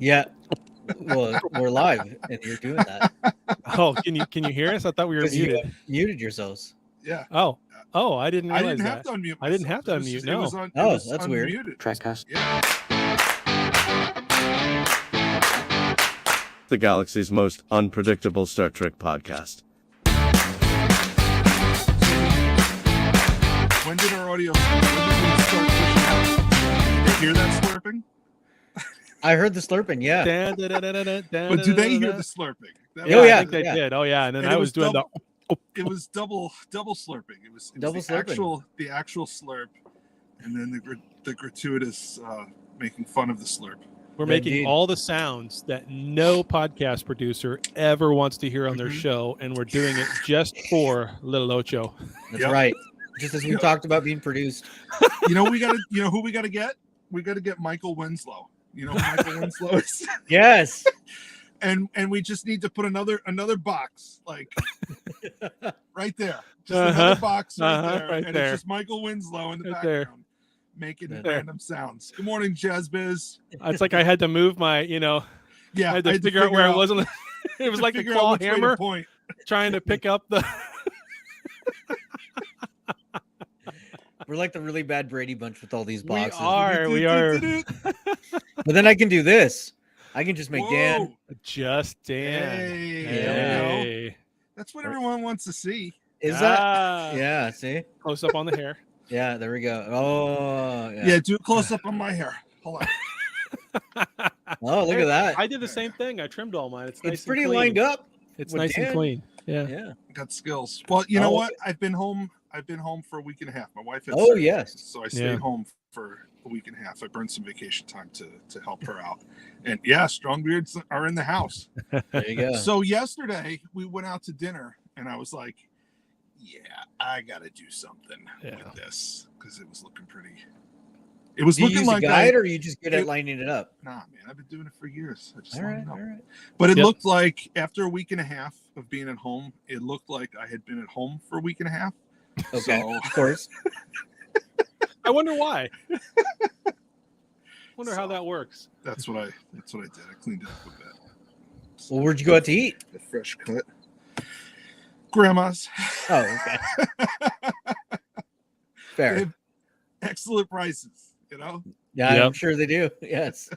Yeah. Well, we're live, and you're doing that Oh, can you hear us? I thought we were because you muted. muted yourselves. Yeah. Oh, I didn't I realize didn't that. have to unmute myself. I didn't have to It was unmute. just- No. It was on, Oh, it was that's weird. unmuted. Trekcast. Yeah. The galaxy's most unpredictable Star Trek podcast. When did our audio start pushing out? Did you hear that slurping? I heard the slurping. Yeah. But do they hear the slurping? That Yeah, Oh, was- yeah. I think they did. Oh yeah, and then And I it was doing double, It was double slurping. It was Double the slurping. actual slurp, and then the gratuitous making fun of the slurp. we're Yeah, making indeed. all the sounds that no podcast producer ever wants to hear on their Mhm. show, and we're doing it just for Little Ocho. That's Yep. right. Just as we talked about being produced. You know who we gotta get? We gotta get Michael Winslow. You know who Michael Winslow is? Yes. And we just need to put another box like right there, just Uh-huh. another box right there, Right and there. it's just Michael Winslow in the Right there. background making Right there. random sounds. Good morning, Jazz Biz. It's like I had to move my, Yeah, I had to figure out where I was on the. It was to like a figure out claw which way to hammer point. trying to pick up the. We're like the really bad Brady Bunch with all these We boxes. are. But then I can do this. I can just make Dan. Whoa. Just Dan. Hey, there we go. Hey. That's what everyone wants to see. Is that? Ah. Yeah. See? Close up on the hair. Yeah. There we go. Oh. Yeah, do a close up on my hair. Hold on. Oh, look at that. I did the same thing. I trimmed all mine. It's nice It's and pretty clean. lined up. It's with nice Dan. and clean. Yeah. Yeah. Got skills. Well, you know Oh. what? I've been home for a week and a half. My wife had Oh, surgery, yes. so I stayed Yeah. home for a week and a half. I burned some vacation time to help her out. And yeah, strong beards are in the house. There you go. So yesterday we went out to dinner and I was like, yeah, I got to do something with this because it was looking pretty. It was Do you looking use like a guide, or are you just good at lining it up? Nah, man, I've been doing it for years. I just All line right. it up. All right. But it Yep. looked like after a week and a half of being at home, it looked like I had been at home for a week and a half. Okay. So- Of course. I wonder why. Wonder how that works. That's what I did. I cleaned it up with that. So, Well, where'd you go out to eat? a fresh cut. Grandma's. Oh, okay. They Fair. have excellent prices, you know? Yeah, I'm Yep. sure they do. Yes.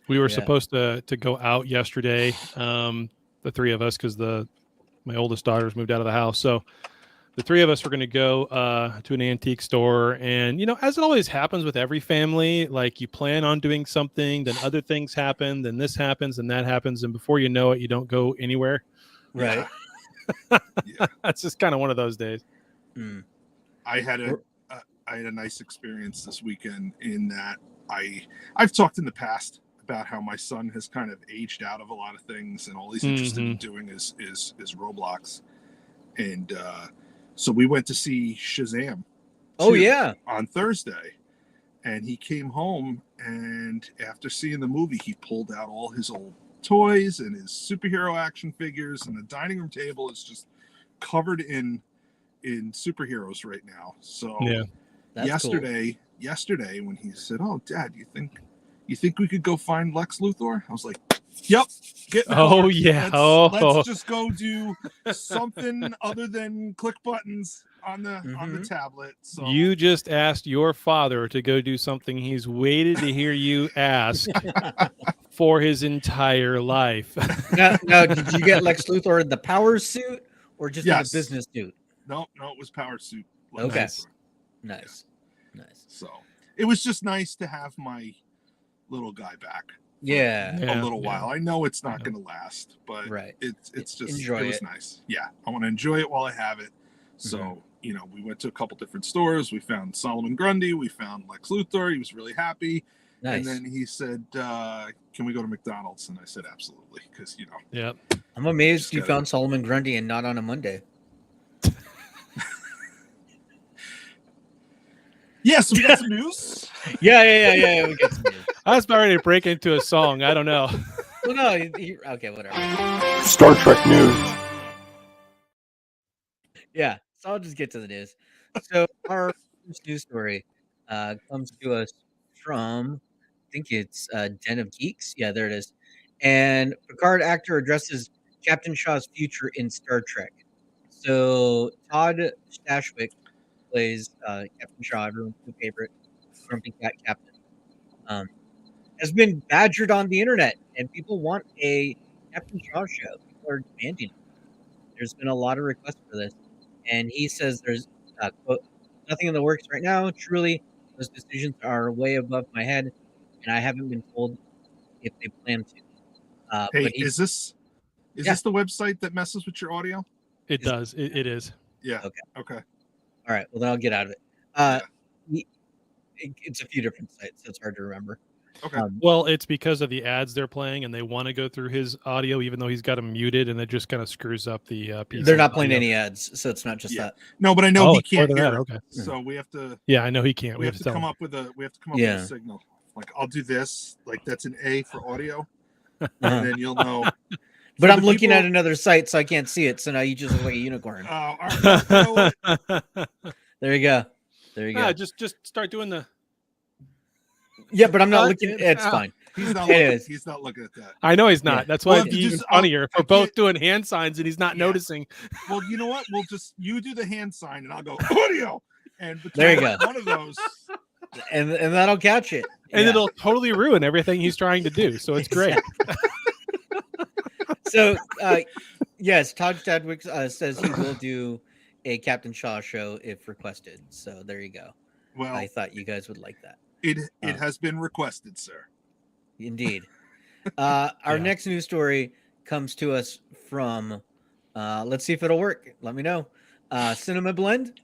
We were Yeah. supposed to go out yesterday, the three of us, because my oldest daughter's moved out of the house. So the three of us were going to go to an antique store. And, as it always happens with every family, like you plan on doing something, then other things happen, then this happens and that happens. And before you know it, you don't go anywhere. Right. Yeah. That's just kind of one of those days. Mm. I had a nice experience this weekend in that I've talked in the past about how my son has kind of aged out of a lot of things, and all he's interested in doing is Roblox. And so we went to see Shazam. Oh, 2 yeah. on Thursday, and he came home, and after seeing the movie, he pulled out all his old toys and his superhero action figures, and the dining room table is just covered in superheroes right now. So Yeah. That's cool. yesterday when he said, "Oh, Dad, you think we could go find Lex Luthor?" I was like, "Yep, get in the Oh, car. yeah. Let's just go do something other than click buttons on the tablet." So You just asked your father to go do something he's waited to hear you ask for his entire life. Now, did you get Lex Luthor in the power suit or just Yes. in the business suit? no, it was Power Suit. Okay. Luthor. Nice. Nice. So it was just nice to have my little guy back Yeah. Yeah. a little while. I know it's not going to last, but Right. it's just Enjoy it was it. nice. Yeah, I want to enjoy it while I have it. So we went to a couple different stores. We found Solomon Grundy. We found Lex Luthor. He was really happy. Nice. And then he said, "Can we go to McDonald's?" And I said, "Absolutely," because Yep. I'm amazed Just you gotta- found Solomon Grundy and not on a Monday. Yeah. So we got some news. Yeah. We get some news. I was about ready to break into a song. I don't know. Well, no. Okay, whatever. Star Trek news. Yeah. So I'll just get to the news. So our first news story comes to us from think it's Den of Geeks. Yeah, there it is. And Picard actor addresses Captain Shaw's future in Star Trek. So Todd Stashwick plays Captain Shaw, everyone's new favorite grumpy cat captain. Has been badgered on the internet, and people want a Captain Shaw show. People are demanding it. There's been a lot of requests for this, and he says there's quote, nothing in the works right now. Truly, those decisions are way above my head, and I haven't been told if they plan to. Hey, But is this the website that messes with your audio? It does. It is. Yeah. Okay. Okay. All right. Well, then I'll get out of it. It's a few different sites, so it's hard to remember. Okay. Well, it's because of the ads they're playing, and they want to go through his audio, even though he's got him muted, and it just kind of screws up the. PC They're not playing audio. any ads, so it's not just that. No, but I know Oh, he it's more can't than hear that, it. okay. So we have to. Yeah, I know he can't. We have to tell come him. up with a. We have to come up with a signal. Like I'll do this. Like that's an A for audio, and then you'll know. But For I'm the looking people- at another site, so I can't see it. So now you just look like a unicorn. All right, you know what? There you go. There you go. Ah, just start doing the. Yeah, but I'm not looking. It's fine. He's not. Anyways. He's not looking at that. I know he's not. Yeah. That's why Well, it'd be just- even funnier if I we're both can't- doing hand signs and he's not Yeah. noticing. Well, you know what? We'll just you do the hand sign, and I'll go audio. And There you between go. one of those. And that'll catch it. And Yeah. it'll totally ruin everything he's trying to do. So it's great. So, yes, Todd Stadwick says he will do a Captain Shaw show if requested. So there you go. Well, I thought you guys would like that. it has been requested, sir. Indeed. Our Yeah. next news story comes to us from, let's see if it'll work. Let me know. Cinema Blend.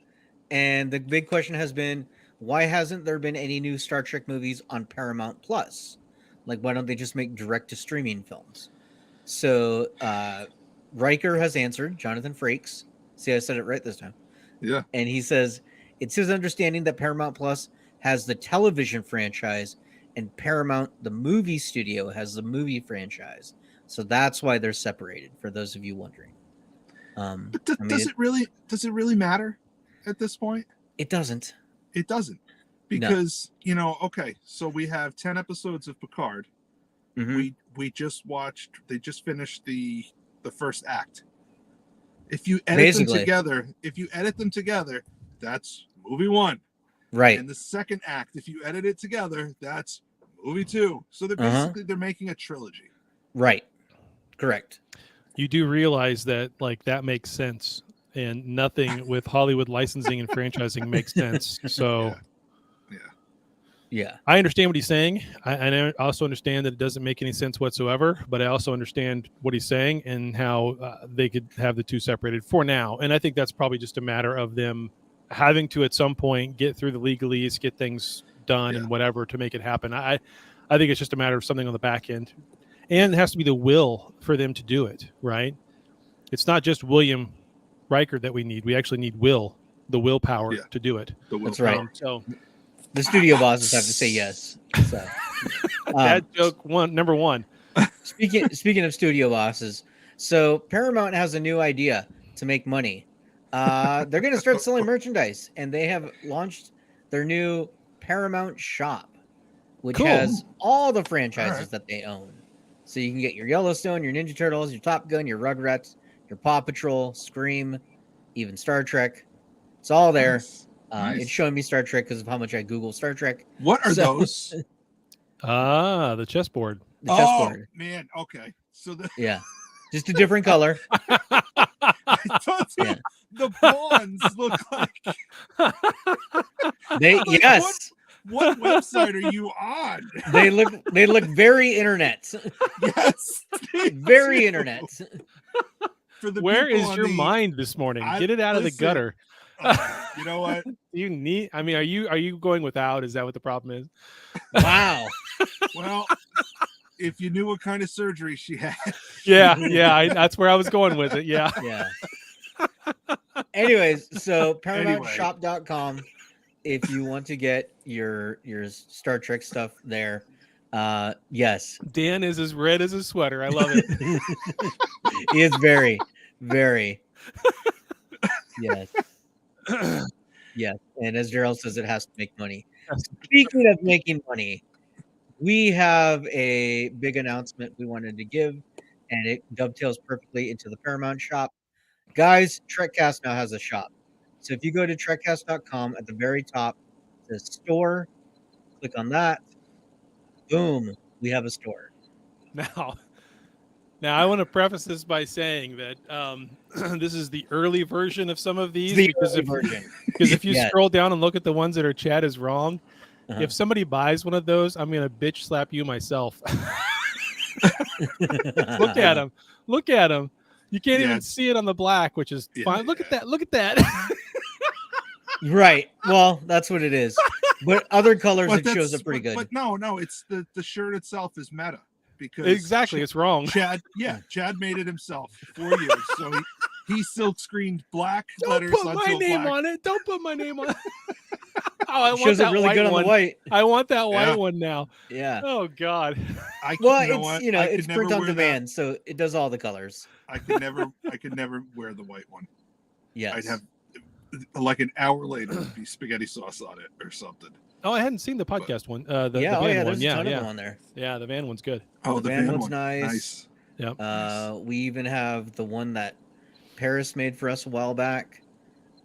And the big question has been, why hasn't there been any new Star Trek movies on Paramount Plus? Like, why don't they just make direct to streaming films? So, Riker has answered, Jonathan Frakes. See, I said it right this time. Yeah. And he says, it's his understanding that Paramount Plus has the television franchise and Paramount, the movie studio, has the movie franchise. So that's why they're separated, for those of you wondering. But does it really matter at this point? It doesn't. It doesn't. Because, okay, so we have 10 episodes of Picard. Mhm. We just watched, they just finished the first act. If you edit them together, that's movie one. Right. And the second act, if you edit it together, that's movie two. So they're they're making a trilogy. Right. Correct. You do realize that that makes sense, and nothing with Hollywood licensing and franchising makes sense. So Yeah. I understand what he's saying. I also understand that it doesn't make any sense whatsoever, but I also understand what he's saying and how they could have the two separated for now. And I think that's probably just a matter of them having to, at some point, get through the legalese, get things done and whatever to make it happen. I think it's just a matter of something on the back end. And it has to be the will for them to do it, right? It's not just William Riker that we need. We actually need the willpower to do it. That's right. So the studio bosses have to say yes. So, that joke number one. Speaking of studio bosses, so Paramount has a new idea to make money. They're going to start selling merchandise, and they have launched their new Paramount Shop, which has all the franchises that they own. So you can get your Yellowstone, your Ninja Turtles, your Top Gun, your Rugrats, your Paw Patrol, Scream, even Star Trek. It's all there. Nice. It's showing me Star Trek because of how much I Google Star Trek. What are those? The chessboard. The chessboard. Oh, man. Okay. So Yeah. Just a different color. I thought the pawns look like Yes. What website are you on? They look very internet. Yes. Very internet. For the Where people is on your the- mind this morning? Get it out of the listen. gutter. You know what? You need. I mean, are you going without? Is that what the problem is? Wow. Well, if you knew what kind of surgery she had. Yeah. That's where I was going with it. Yeah. Yeah. Anyways, so ParamountShop.com if you want to get your Star Trek stuff there. Yes. Dan is as red as his sweater. I love it. He is very, very. Yes. Yes. And as Daryl says, it has to make money. Speaking of making money, we have a big announcement we wanted to give, and it dovetails perfectly into the Paramount shop. Guys, Trekcast now has a shop. So if you go to trekcast.com, at the very top, it says store, click on that. Boom, we have a store. Now, I want to preface this by saying that this is the early version of some of these The because early version. if you Yes. scroll down and look at the ones that are Chad is wrong, Uh-huh. if somebody buys one of those, I'm gonna bitch slap you myself. Look at him. Look at him. You can't even see it on the black, which is fine. Look at that. Look at that. Right. Well, that's what it is. But other colors, But it shows up pretty good. But no, it's the shirt itself is meta because Exactly, it's wrong. Chad made it himself for you, so he silk screened black letters. Don't put my name on it. Don't put my name on it. Oh, I want shows that it really white good one. on the white. I want that white one now. Yeah. Oh God. It's print on demand, so it does all the colors. I could never wear the white one. Yes. I'd have like an hour later it'd be spaghetti sauce on it or something. Oh, I hadn't seen the podcast one. The van there's one. a ton of them on there. Yeah, the van one's good. Oh, the van one's nice. Yep. We even have the one that Paris made for us a while back.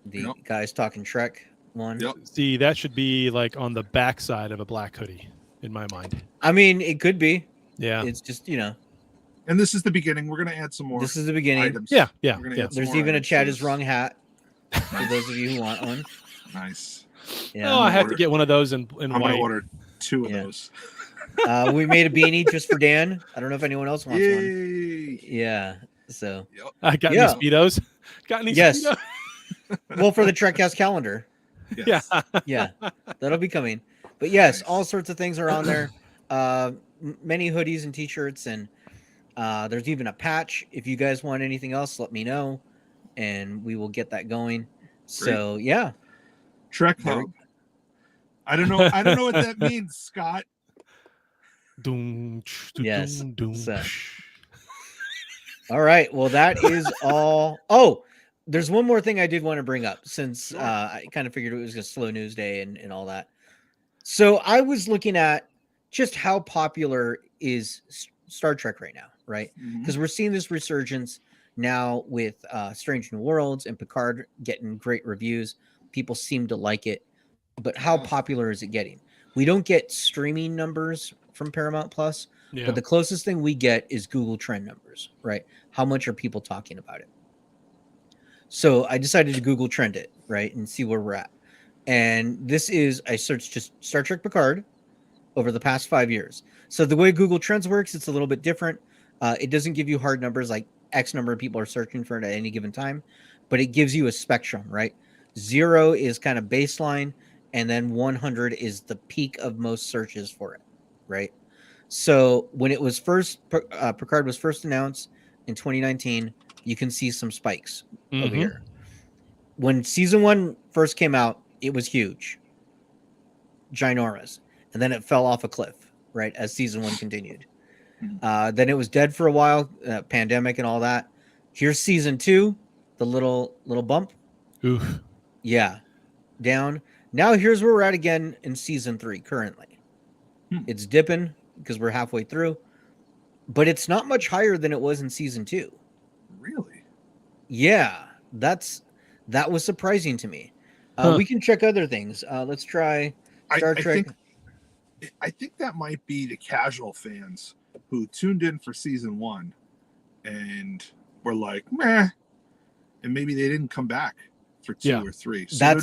The guys talking Trek one. Yep. See, that should be like on the back side of a black hoodie, in my mind. I mean, it could be. Yeah. It's just, And this is the beginning. We're gonna add some more. This is the beginning. Items. Yeah. There's even a Chad is wrong hat for those of you who want one. Nice. Yeah. Oh, I have to get one of those in I'm white. gonna order 2 of those. We made a beanie just for Dan. I don't know if anyone else wants Yay. one. Yeah. So I got any Speedos. Got any Speedos? Well, for the Trekcast calendar. Yes. Yeah. That'll be coming. But yes, all sorts of things are on there. Many hoodies and t-shirts, and there's even a patch. If you guys want anything else, let me know, and we will get that going. Great. So yeah. Trek Hub. I don't know what that means, Scott. Yes. So. All right. Well, that is all. Oh, there's one more thing I did want to bring up since I kind of figured it was a slow news day and all that. So I was looking at just how popular is Star Trek right now, right? Because we're seeing this resurgence now with Strange New Worlds and Picard getting great reviews. People seem to like it. But how popular is it getting? We don't get streaming numbers from Paramount Plus, but the closest thing we get is Google Trend numbers, right? How much are people talking about it? So I decided to Google Trend it, right, and see where we're at. And this is, I searched just Star Trek Picard over the past 5 years. So the way Google Trends works, it's a little bit different. It doesn't give you hard numbers like X number of people are searching for it at any given time, but it gives you a spectrum, right? 0 is kind of baseline, and then 100 is the peak of most searches for it, right? So when it was first, Picard was first announced in 2019, you can see some spikes over here. When season 1 first came out, it was huge, ginormous, and then it fell off a cliff, right, as season 1 continued. Then it was dead for a while, pandemic and all that. Here's season 2, the little bump. Oof. Yeah, down. Now here's where we're at again in season 3 currently. It's dipping because we're halfway through, but it's not much higher than it was in season 2. Really? Yeah, that was surprising to me. We can check other things. Let's try Star Trek. I think that might be the casual fans who tuned in for season 1 and were like, meh, and maybe they didn't come back for 2 or 3. So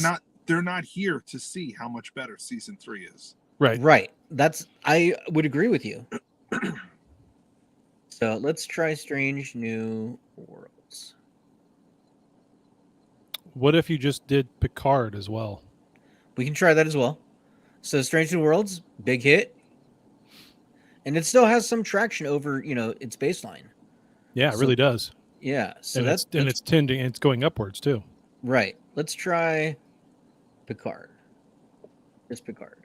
they're not here to see how much better season 3 is. Right. I would agree with you. So let's try Strange New Worlds. What if you just did Picard as well? We can try that as well. So Strange New Worlds, big hit. And it still has some traction over, its baseline. Yeah, it really does. Yeah. So it's tending, it's going upwards too. Right. Let's try Picard. Just Picard.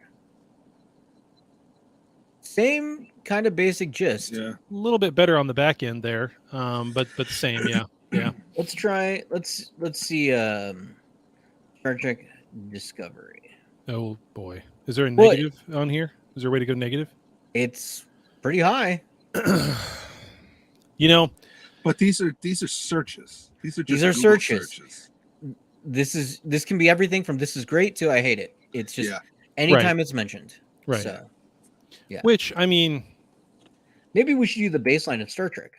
Same kind of basic gist. Yeah. A little bit better on the back end there, but the same. Yeah. Let's see. Star Trek Discovery. Oh boy, is there a negative on here? Is there a way to go negative? It's pretty high. You know, But these are searches. These are just These are Google searches. This can be everything from "this is great" to "I hate it." It's just anytime it's mentioned. Right. So, yeah. Which, I mean, maybe we should do the baseline of Star Trek.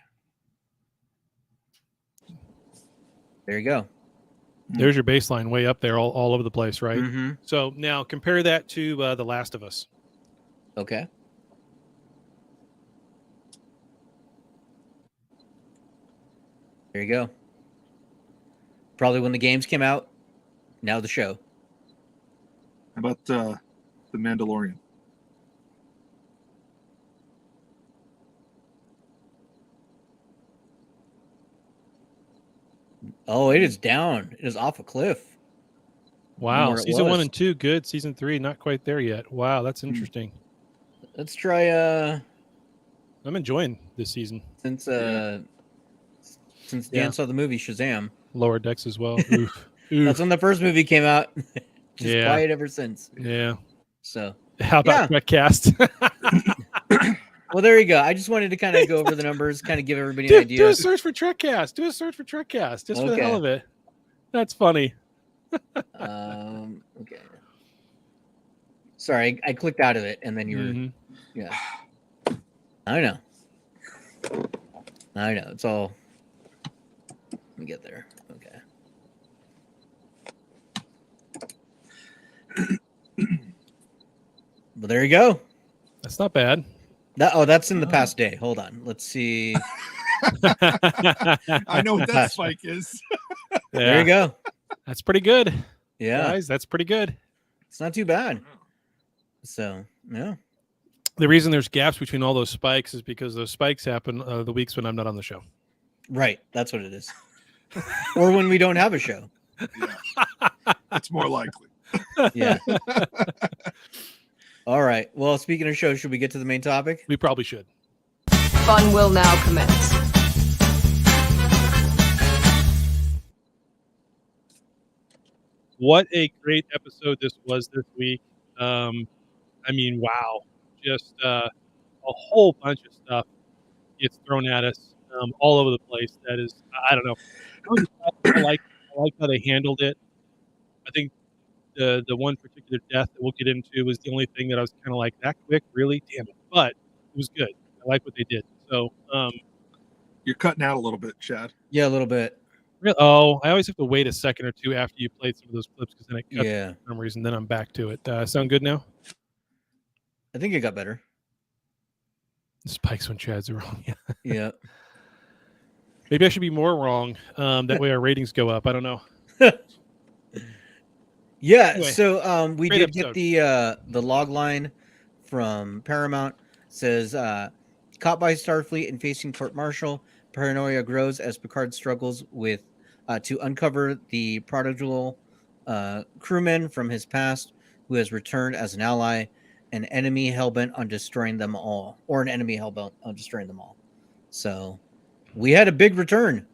There you go. there's your baseline way up there, all over the place, right? Mm-hmm. So now compare that to The Last of Us. Okay. There you go. Probably when the games came out. Now the show. How about The Mandalorian? Oh, it is down. It is off a cliff. Wow. Where it Season 1 was. and 2, good. Season 3, not quite there yet. Wow, that's interesting. Let's try I'm enjoying this season. since Dan saw the movie Shazam. Lower Decks as well. Oof. That's when the first movie came out. Just Yeah. quiet ever since. Yeah. So, How about Trekcast? well, there you go. I just wanted to kind of go over the numbers, kind of give everybody an do idea. a search for Trekcast. Do a search for Trekcast, just for the Okay. hell of it. That's funny. Okay. Sorry, I clicked out of it, and then you were. Mhm. Yeah. I know. It's all. Let me get there. Okay. Well, there you go. That's not bad. That's in the past day. Hold on. Let's see. I know what that spike is. There you go. That's pretty good. Yeah. Guys, that's pretty good. It's not too bad. So, yeah. The reason there's gaps between all those spikes is because those spikes happen the weeks when I'm not on the show. Right. That's what it is. Or when we don't have a show. Yeah. It's more likely. Yeah. All right. Well, speaking of shows, should we get to the main topic? We probably should. Fun will now commence. What a great episode this was this week. I mean, wow. Just a whole bunch of stuff gets thrown at us all over the place. That is, I don't know. I like how they handled it. I think the one particular death that we'll get into was the only thing that I was kind of like, that quick, really? Damn it. But it was good. I like what they did. So, You're cutting out a little bit, Chad. Yeah, a little bit. I always have to wait a second or two after you played some of those clips because then it cuts for some reason. Then I'm back to it. Sound good now? I think it got better. Spikes when Chad's wrong. Yeah. Maybe I should be more wrong. That way our ratings go up. I don't know. Yeah. Anyway, So we great did episode. get the log line from Paramount. It says caught by Starfleet and facing court-martial, paranoia grows as Picard struggles with to uncover the prodigal crewman from his past who has returned as an ally, an enemy hellbent on destroying them all, or an enemy hellbent on destroying them all. So we had a big return.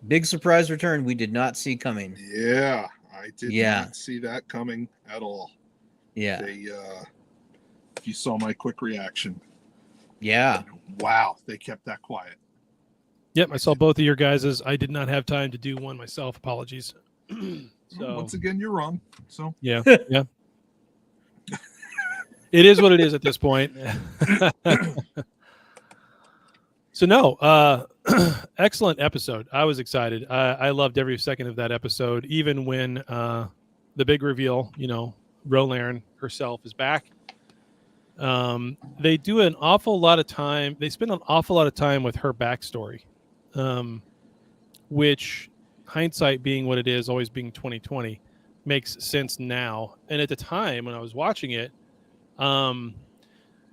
Big surprise return we did not see coming. Yeah, I did not see that coming at all. Yeah. They, if you saw my quick reaction. Yeah. Wow, they kept that quiet. Yep, I saw both of your guys's. I did not have time to do one myself. Apologies. So Once again, you're wrong. So yeah. It is what it is at this point. So no, excellent episode. I was excited. I loved every second of that episode, even when the big reveal, Roland herself is back. They do an awful lot of time. They spend an awful lot of time with her backstory, which, hindsight being what it is, always being 2020, makes sense now. And at the time when I was watching it,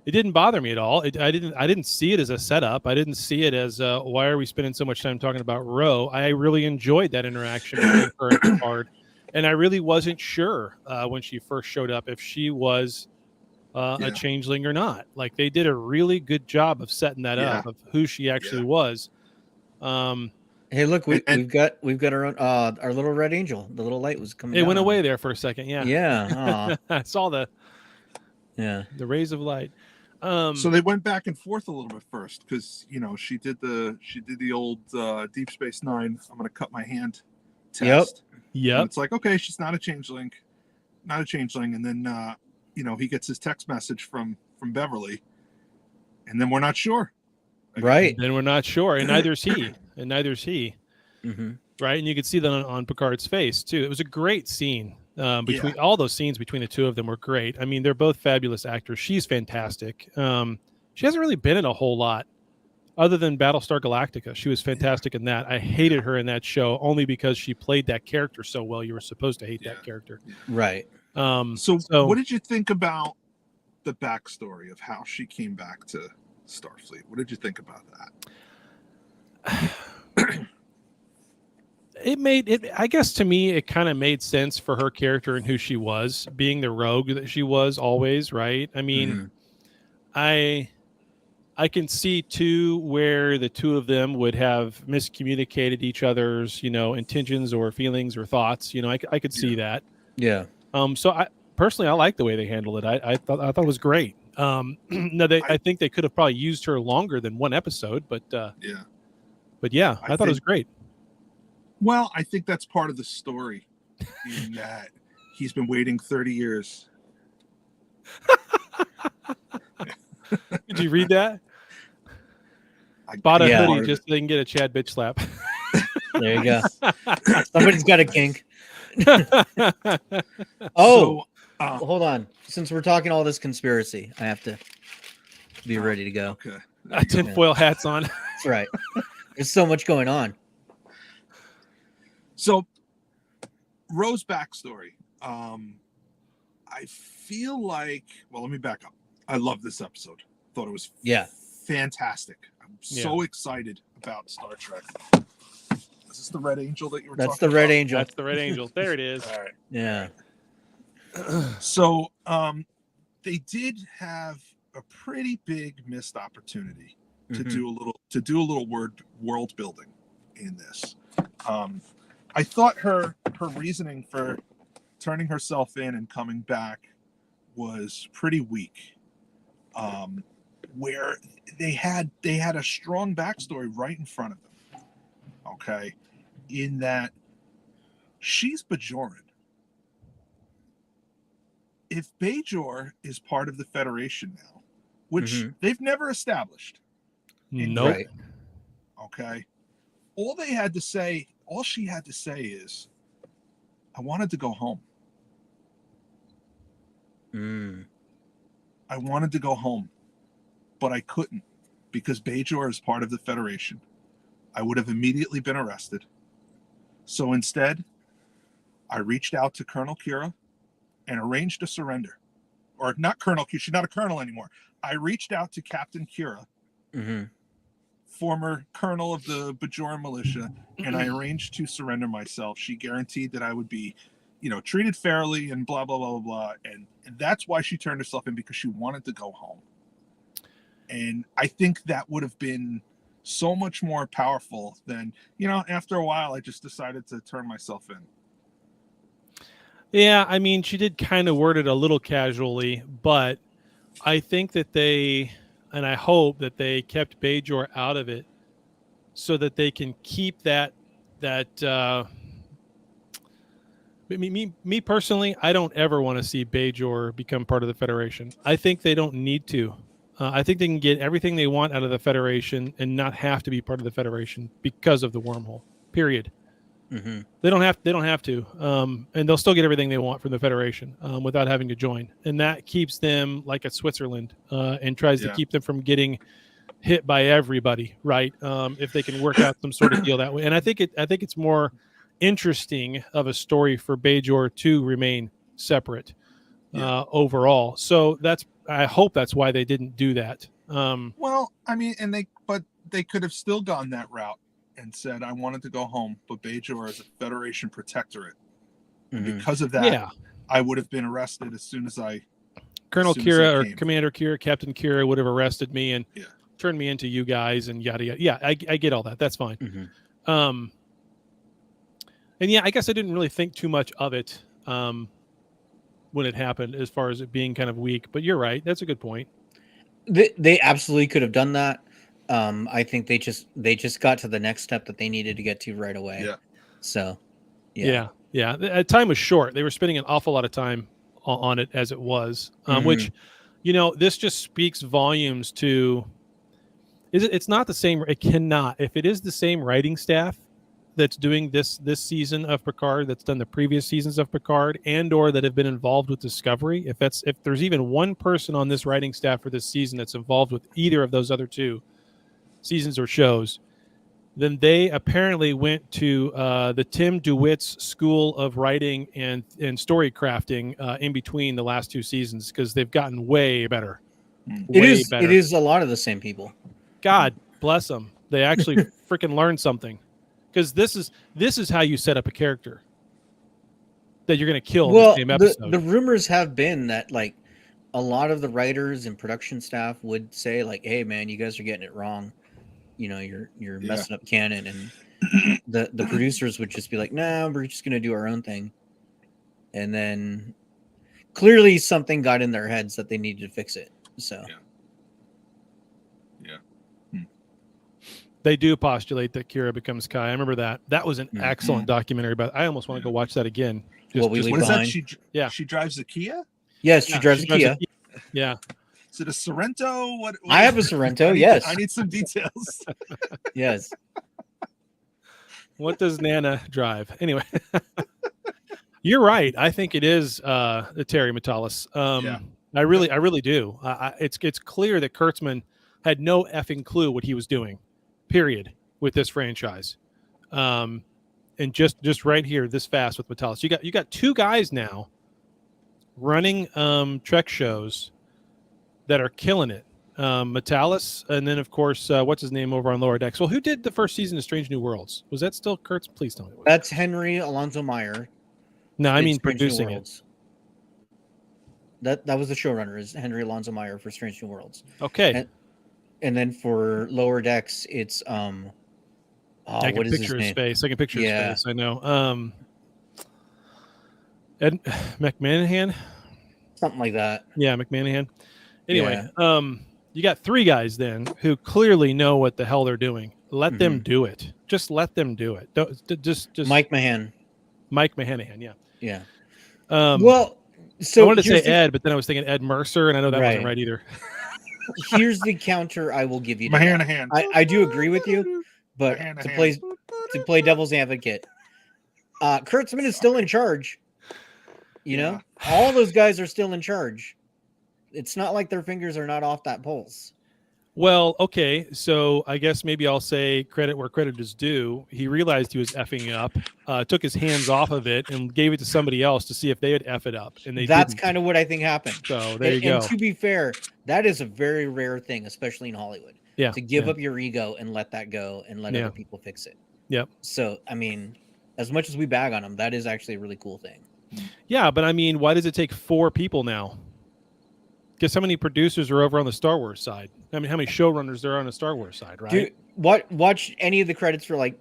it didn't bother me at all. I didn't see it as a setup. I didn't see it as why are we spending so much time talking about Ro? I really enjoyed that interaction between her and Picard, and I really wasn't sure when she first showed up if she was a changeling or not. Like, they did a really good job of setting that up of who she actually was. Hey, look, we've got our own our little red angel. The little light was coming. It went away there for a second. Yeah. Yeah. I saw the rays of light. So they went back and forth a little bit first because she did the old Deep Space Nine. I'm going to cut my hand test. Yep. And it's like, okay, she's not a changeling, and then he gets his text message from Beverly, and then we're not sure. Right. Then we're not sure, and neither's he. Mm-hmm. Right, and you could see that on Picard's face too. It was a great scene. Between all those scenes between the two of them were great. I mean, they're both fabulous actors. She's fantastic. She hasn't really been in a whole lot other than Battlestar Galactica. She was fantastic in that. I hated her in that show only because she played that character so well. You were supposed to hate that character. Right. So what did you think about the backstory of how she came back to Starfleet? What did you think about that? I guess to me, it kind of made sense for her character and who she was, being the rogue that she was always, right? I mean, I can see too where the two of them would have miscommunicated each other's, intentions or feelings or thoughts. I could see that. Yeah. So I like the way they handled it. I thought it was great. I think they could have probably used her longer than one episode, but I thought it was great. Well, I think that's part of the story in that he's been waiting 30 years. Did you read that? I bought a hoodie just so they can get a Chad bitch slap. There you go. Somebody's got a kink. Hold on. Since we're talking all this conspiracy, I have to be ready to go. Okay. Tinfoil hats on. That's right. There's so much going on. So, Rose backstory. I feel like, let me back up. I love this episode. Thought it was fantastic. I'm so excited about Star Trek. Is this the Red Angel that you were talking about? That's the Red Angel. That's the Red Angel. There it is. All right. Yeah. So, they did have a pretty big missed opportunity to do a little world building in this. I thought her reasoning for turning herself in and coming back was pretty weak. Where they had a strong backstory right in front of them. Okay, in that she's Bajoran. If Bajor is part of the Federation now, which they've never established. Nope. Right. Okay. All she had to say is, I wanted to go home. I wanted to go home, but I couldn't because Bajor is part of the Federation. I would have immediately been arrested. So instead, I reached out to Colonel Kira and arranged a surrender. Or not Colonel Kira, she's not a colonel anymore. I reached out to Captain Kira, former colonel of the Bajoran militia, and I arranged to surrender myself. She guaranteed that I would be, treated fairly and blah, blah, blah, blah, blah. And that's why she turned herself in, because she wanted to go home. And I think that would have been so much more powerful than, after a while, I just decided to turn myself in. Yeah, I mean, she did kind of word it a little casually, but I think that and I hope that they kept Bajor out of it so that they can keep that me personally, I don't ever want to see Bajor become part of the Federation. I think they don't need to. I think they can get everything they want out of the Federation and not have to be part of the Federation because of the wormhole. Period. They don't have to, and they'll still get everything they want from the Federation without having to join, and that keeps them like at Switzerland and tries to keep them from getting hit by everybody, right? If they can work out some sort of deal that way, and I think it's more interesting of a story for Bajor to remain separate overall. So I hope that's why they didn't do that. Well, I mean, but they could have still gone that route and said, I wanted to go home, but Bajor is a Federation protectorate. And because of that, I would have been arrested as soon as Colonel Kira or Commander Kira, Captain Kira would have arrested me and turned me into you guys and yada, yada. Yeah, I get all that. That's fine. And I guess I didn't really think too much of it when it happened as far as it being kind of weak, but you're right. That's a good point. They absolutely could have done that. I think they just got to the next step that they needed to get to right away. Yeah. So, Yeah. Time was short. They were spending an awful lot of time on it as it was, which, this just speaks volumes to. It's not the same. It cannot. If it is the same writing staff that's doing this season of Picard, that's done the previous seasons of Picard, or that have been involved with Discovery, if there's even one person on this writing staff for this season that's involved with either of those other two seasons or shows, then they apparently went to the Tim DeWitt's School of Writing and Story Crafting in between the last two seasons, because they've gotten way better. it is a lot of the same people. God bless them. They actually freaking learned something, because this is how you set up a character that you're going to kill in the same episode. The rumors have been that like a lot of the writers and production staff would say like, "Hey man, you guys are getting it wrong. You're messing up canon," and the producers would just be like, "No, we're just going to do our own thing." And then clearly something got in their heads that they needed to fix it. So. Yeah. They do postulate that Kira becomes Kai. I remember that. That was an excellent documentary, but I almost want to go watch that again. What is that? She drives a Kia? Yes, she drives a Kia. Yeah. Is it a Sorrento? What I have a Sorrento, yes. I need some details. Yes. What does Nana drive? Anyway. You're right. I think it is the Terry Metalis. I really do. It's clear that Kurtzman had no effing clue what he was doing. Period, with this franchise, and just right here, this fast with Metalis, you got two guys now running Trek shows that are killing it. Metalis, and then of course, what's his name over on Lower Decks? Well, who did the first season of Strange New Worlds? Was that still Kurtz? Please tell me. That's Henry Alonso Meyer. No, I mean producing it. That was the showrunner, is Henry Alonso Meyer for Strange New Worlds. Okay. And then for Lower Decks, it's I can picture his face. I can picture his face. I know. Ed McManahan, something like that. Yeah, McManahan. Anyway, you got three guys then who clearly know what the hell they're doing. Let them do it. Just let them do it. Don't just Mike Mahanahan. Yeah. Yeah. Well, so I wanted to say Ed, but then I was thinking Ed Mercer, and I know that wasn't right either. Here's the counter I will give you. Mahanahan. I do agree with you, but to play devil's advocate, Kurtzman is still in charge. All those guys are still in charge. It's not like their fingers are not off that pulse. Well, okay, so I guess maybe I'll say credit where credit is due. He realized he was effing up, took his hands off of it, and gave it to somebody else to see if they would F it up. And that's kind of what I think happened. So there you go. And to be fair, that is a very rare thing, especially in Hollywood. To give up your ego and let that go and let other people fix it. Yep. So, I mean, as much as we bag on them, that is actually a really cool thing. Yeah, but I mean, why does it take 4 people now? Guess how many producers are over on the Star Wars side? I mean, how many showrunners there are on the Star Wars side, right? Dude, watch any of the credits for like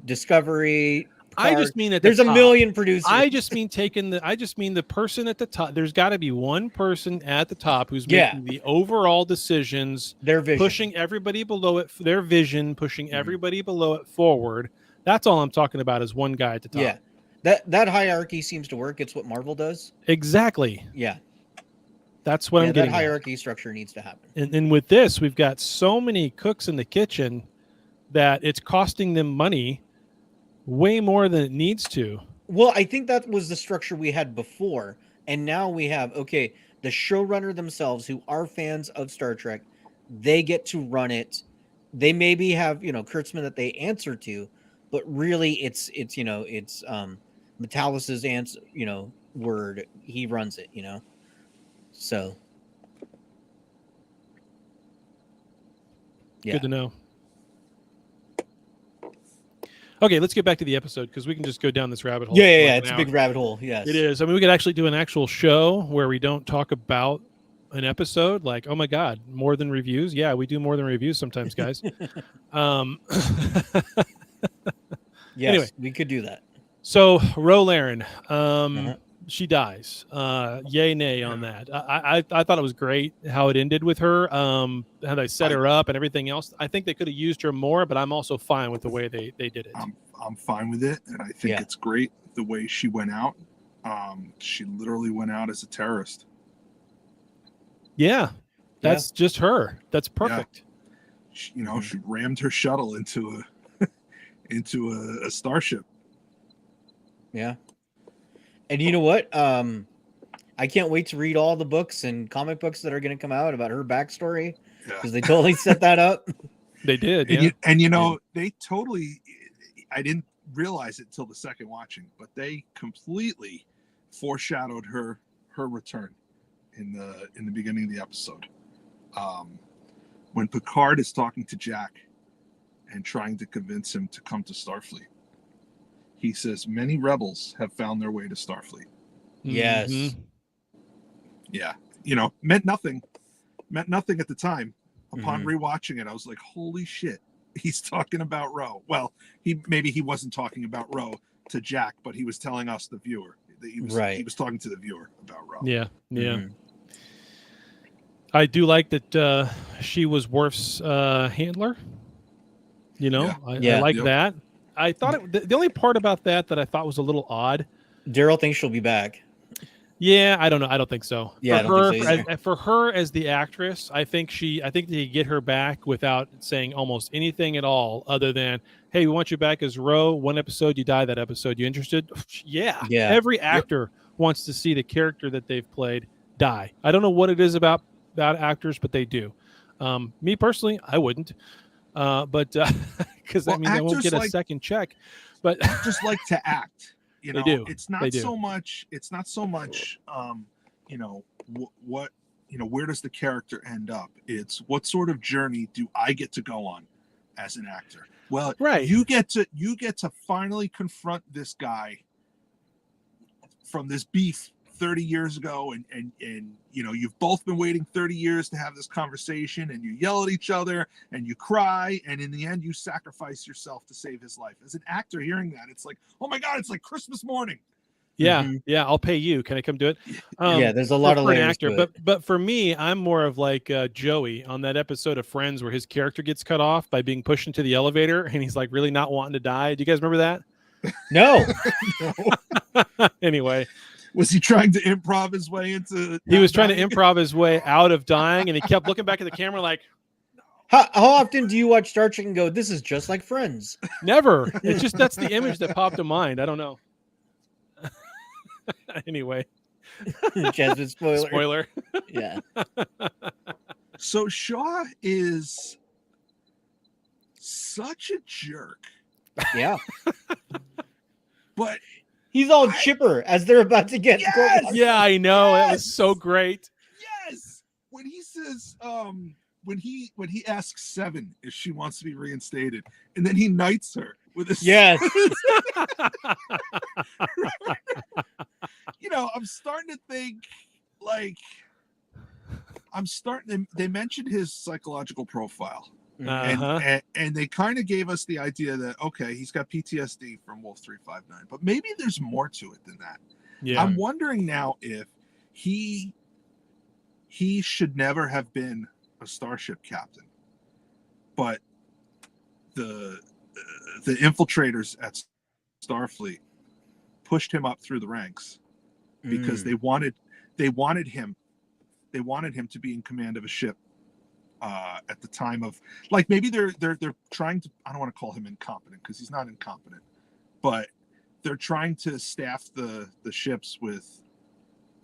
Discovery. Picard. I just mean that there's a million producers. I just mean the person at the top. There's got to be one person at the top who's making the overall decisions. Their vision, pushing everybody below it. Their vision, pushing everybody below it forward. That's all I'm talking about. Is one guy at the top. Yeah, that hierarchy seems to work. It's what Marvel does. Exactly. Yeah. That's what I'm getting. That hierarchy structure needs to happen. And with this, we've got so many cooks in the kitchen that it's costing them money way more than it needs to. Well, I think that was the structure we had before. And now we have, the showrunner themselves who are fans of Star Trek, they get to run it. They maybe have, Kurtzman that they answer to, but really it's Metalis's answer, word. He runs it, So, good to know. Okay, let's get back to the episode because we can just go down this rabbit hole. Yeah, it's a big rabbit hole. Yes, it is. I mean, we could actually do an actual show where we don't talk about an episode. Like, oh my God, more than reviews. Yeah, we do more than reviews sometimes, guys. Yes, anyway, we could do that. So, Ro Laren, she dies. Yay, nay on that. I thought it was great how it ended with her. How they set her up and everything else. I think they could have used her more, but I'm also fine with the way they did it. I'm fine with it, and I think it's great the way she went out. She literally went out as a terrorist. Yeah, that's just her. That's perfect. Yeah. She rammed her shuttle into a starship. Yeah. And you know what? I can't wait to read all the books and comic books that are going to come out about her backstory, because they totally set that up. They did. And they totally, I didn't realize it till the second watching, but they completely foreshadowed her return in the beginning of the episode. When Picard is talking to Jack and trying to convince him to come to Starfleet, he says many rebels have found their way to Starfleet. Yes. Mm-hmm. Yeah. Meant nothing at the time. Upon rewatching it, I was like, holy shit, he's talking about Ro. Well, he wasn't talking about Ro to Jack, but he was telling us, the viewer, that he was talking to the viewer about Ro. Yeah. I do like that she was Worf's handler. I like that. I thought the only part about that I thought was a little odd. Daryl thinks she'll be back. Yeah, I don't know. I don't think so. Yeah, for her as the actress, I think they get her back without saying almost anything at all, other than, "Hey, we want you back as Ro. One episode, you die that episode. You interested?" Yeah. Every actor wants to see the character that they've played die. I don't know what it is about actors, but they do. Me personally, I wouldn't. But because they won't get a second check. But just like to act. They do. It's not so much. Where does the character end up? It's what sort of journey do I get to go on as an actor? Well, you get to finally confront this guy from this beef 30 years ago, and you've both been waiting 30 years to have this conversation, and you yell at each other and you cry, and in the end you sacrifice yourself to save his life. As an actor hearing that, it's like, oh my god, it's like Christmas morning. Yeah, I'll pay you. Can I come do it? There's a lot of layers an actor, to it. but for me, I'm more of like Joey on that episode of Friends where his character gets cut off by being pushed into the elevator, and he's like really not wanting to die. Do you guys remember that? No. Anyway. Was he trying to improv his way into? He was trying to improv his way out of dying, and he kept looking back at the camera like, How often do you watch Star Trek and go, "This is just like Friends"? Never. It's just that's the image that popped to mind. I don't know. Anyway, Jasmine spoiler. Yeah. So Shaw is such a jerk. Yeah. But he's all chipper as they're about to get. Yeah, I know. That was so great. Yes. When he says, when he asks Seven if she wants to be reinstated, and then he knights her with a I'm starting to think they mentioned his psychological profile. And they kind of gave us the idea that, okay, he's got PTSD from Wolf 359, but maybe there's more to it than that. Yeah. I'm wondering now if he should never have been a starship captain, but the infiltrators at Starfleet pushed him up through the ranks because they wanted him to be in command of a ship. At the time of, like, maybe they're trying to, I don't want to call him incompetent because he's not incompetent, but they're trying to staff the ships with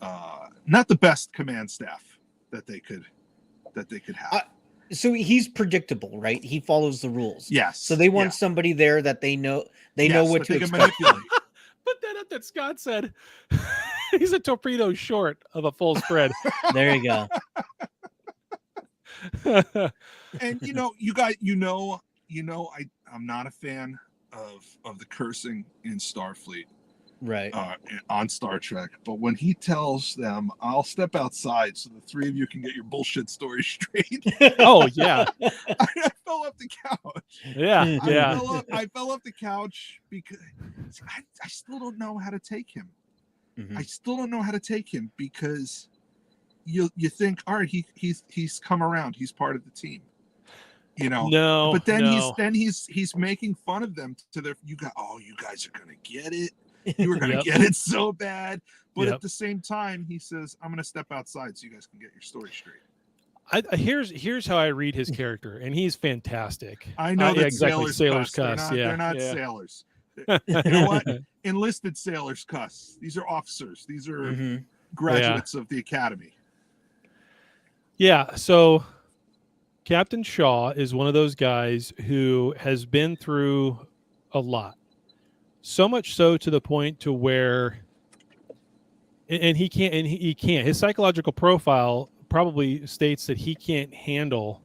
not the best command staff that they could have. So he's predictable, right? He follows the rules. Yes. So they want somebody there that they know know what to expect. Put that up that Scott said. He's a torpedo short of a full spread. There you go. And you guys, I'm not a fan of the cursing in Starfleet, right? On Star Trek, but when he tells them, "I'll step outside so the three of you can get your bullshit story straight," oh yeah, I fell off the couch. Yeah, I fell off the couch because I still don't know how to take him. Mhm. I still don't know how to take him, because you think, all right, he's come around, he's part of the team, No, but then no. he's making fun of them to their, you guys are gonna get it, you were gonna Yep. get it so bad, but Yep. at the same time he says, I'm gonna step outside so you guys can get your story straight. Here's how I read his character, and he's fantastic. I know that exactly. sailors cuss. cuss. Yeah, They're not yeah. sailors. You know what? Enlisted sailors cuss. These are officers. These are Mhm. graduates of the academy. Yeah. So Captain Shaw is one of those guys who has been through a lot, so much so to the point to where, and he can't, he can't. His psychological profile probably states that he can't handle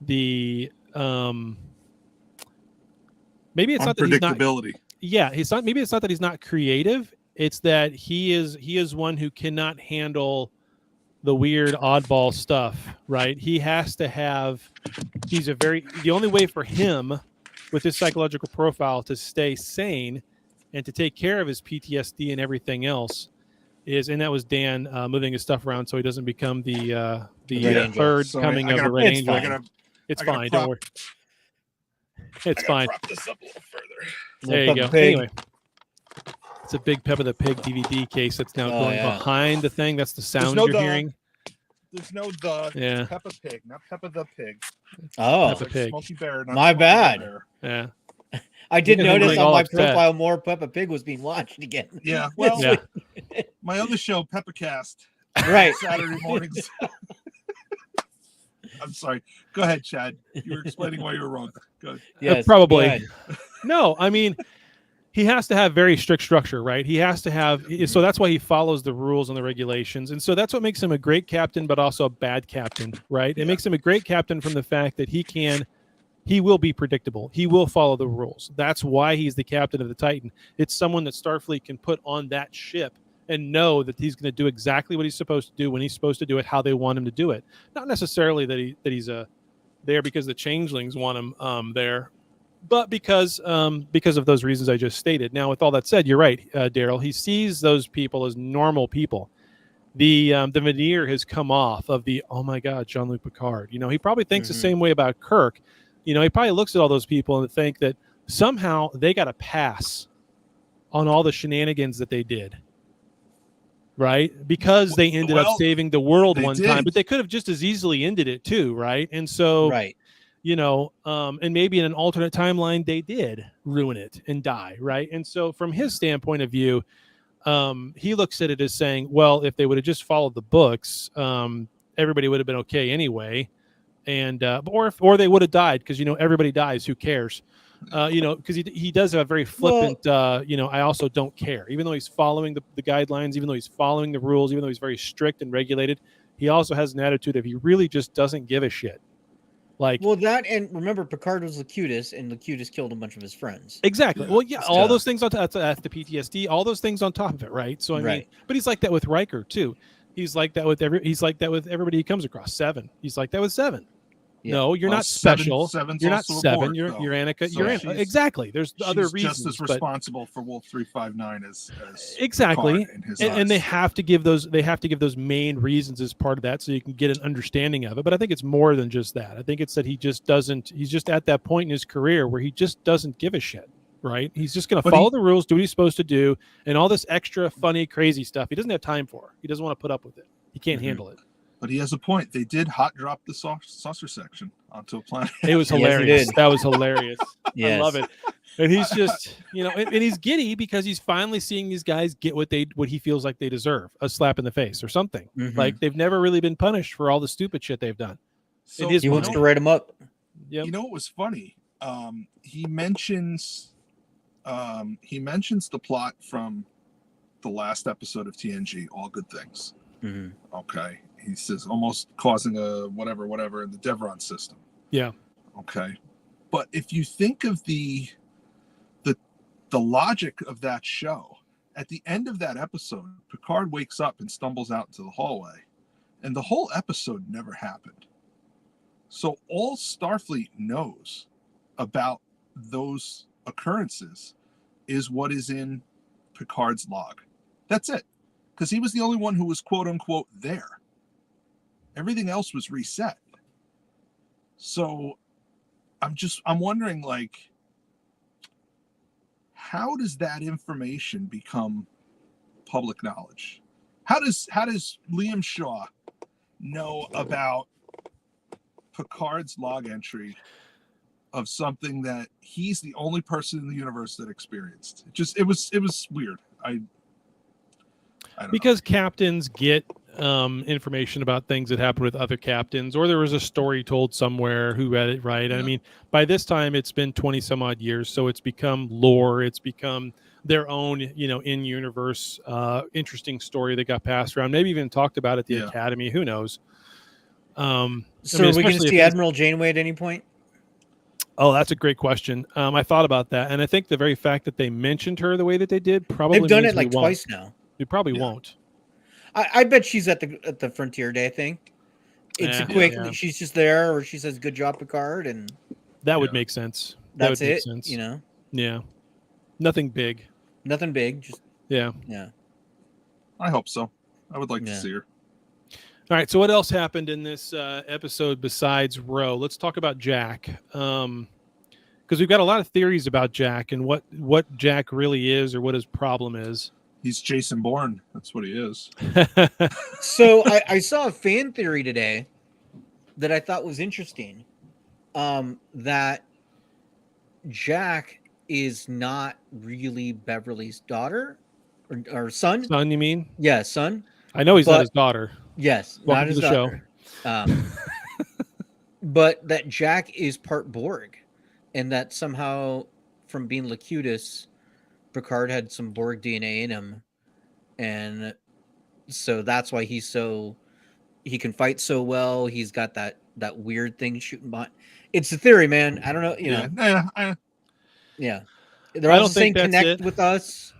the maybe it's not that he's not. Unpredictability. Yeah, he's not. Maybe it's not that he's not creative. It's that he is one who cannot handle the weird oddball stuff, right? He has to have, the only way for him with his psychological profile to stay sane and to take care of his PTSD and everything else is, and that was Dan moving his stuff around so he doesn't become the Red Angel. third Sorry, coming I of gotta- the Red it's Angel. fine. It's I gotta fine. prop- Don't worry. It's fine. Prop this up a little further. There you go. Anyway, it's a big Peppa the Pig DVD case that's now Oh, going yeah. behind the thing. That's the sound no you're dog. hearing. There's no the. Yeah. It's Peppa Pig, not Peppa the Pig. Oh, Peppa Pig. Smokey Bear. Not My Smokey bad. Bear. Yeah. I did Look at him notice getting on all my upset. profile more Peppa Pig was being watched again. Yeah. Well, Yeah. my other show, Peppacast, Right. Saturday mornings. I'm sorry. Go ahead, Chad. You were explaining why you were wrong. Go ahead. Yes, probably. go ahead. No, I mean, he has to have very strict structure, right? He has to have, so that's why he follows the rules and the regulations. And so that's what makes him a great captain, but also a bad captain, right? It makes him a great captain from the fact that he will be predictable. He will follow the rules. That's why he's the captain of the Titan. It's someone that Starfleet can put on that ship and know that he's going to do exactly what he's supposed to do when he's supposed to do it, how they want him to do it. Not necessarily that he's there because the changelings want him there, but because of those reasons I just stated. Now, with all that said, you're right, Daryl. He sees those people as normal people. The veneer has come off of the, oh my God, Jean-Luc Picard. He probably thinks the same way about Kirk. He probably looks at all those people and think that somehow they got a pass on all the shenanigans that they did. Right? Because they ended up saving the world one time, but they could have just as easily ended it too, right? And so, Right. And maybe in an alternate timeline, they did ruin it and die, right? And so from his standpoint of view, he looks at it as saying, well, if they would have just followed the books, everybody would have been okay anyway. And or they would have died because everybody dies. Who cares? Because he does have a very flippant. I also don't care. Even though he's following the guidelines, even though he's following the rules, even though he's very strict and regulated, he also has an attitude of he really just doesn't give a shit. Like, Well, that, and remember, Picard was Locutus, and Locutus killed a bunch of his friends. exactly. Yeah, Well, yeah, that's all tough. those things on top. That's the PTSD. All those things on top of it, right? So I mean, Right. but he's like that with Riker too. He's like that with everybody he comes across. Seven. He's like that with Seven. Yeah. No, you're Well, not special. Seven's You're not also a Seven. Borg, You're though. Annika. So You're she's- exactly. There's other She's reasons. just as but- responsible for Wolf 359 as Exactly. Picard in his and they eyes. have to give those main reasons as part of that so you can get an understanding of it. But I think it's more than just that. I think it's that he's just at that point in his career where he just doesn't give a shit, right? He's just going to But follow the rules, do what he's supposed to do, and all this extra funny, crazy stuff he doesn't have time for. He doesn't want to put up with it. He can't handle it. But he has a point. They did hot drop the saucer section onto a planet. It was Yes, he hilarious. did. That was hilarious. Yes. I love it. And he's just, and he's giddy because he's finally seeing these guys get what he feels like they deserve, a slap in the face or something. Mhm. Like they've never really been punished for all the stupid shit they've done. So, It is He wants funny. to write him up. Yep. You know what was funny? He mentions the plot from the last episode of TNG, All Good Things. Mhm. Okay. He says almost causing a whatever in the Devron system. Yeah. Okay. But if you think of the logic of that show, at the end of that episode, Picard wakes up and stumbles out into the hallway, and the whole episode never happened. So all Starfleet knows about those occurrences is what is in Picard's log. That's it. Because he was the only one who was quote unquote there. Everything else was reset. So I'm wondering, like, how does that information become public knowledge? How does Liam Shaw know about Picard's log entry of something that he's the only person in the universe that experienced? It was weird. I don't know. Captains get information about things that happen with other captains, or there was a story told somewhere who read it, right? Yeah. I mean, by this time it's been 20 some odd years, so it's become lore. It's become their own, in universe, interesting story that got passed around. Maybe even talked about at the Academy. Who knows? So are we going to see Admiral Janeway at any point? Oh, that's a great question. I thought about that, and I think the very fact that they mentioned her the way that they did probably they've done means it like twice now. We probably won't. I bet she's at the Frontier Day thing. It's a quick. Yeah. She's just there, or she says "Good job, Picard," and that would make sense. That's make it. Sense. Yeah. Nothing big. Nothing big. Just yeah. I hope so. I would like to see her. All right. So what else happened in this episode besides Ro? Let's talk about Jack. Because we've got a lot of theories about Jack and what Jack really is or what his problem is. He's Jason Bourne. That's what he is. So I saw a fan theory today that I thought was interesting. That Jack is not really Beverly's daughter or son. Son, you mean? Yeah, son. I know he's not his daughter. Yes, welcome not his to the daughter. Show. But that Jack is part Borg, and that somehow from being Locutus, Picard had some Borg DNA in him, and so that's why he can fight so well. He's got that weird thing shooting behind. It's a theory, man. I don't know. Yeah. They're also saying connect with us.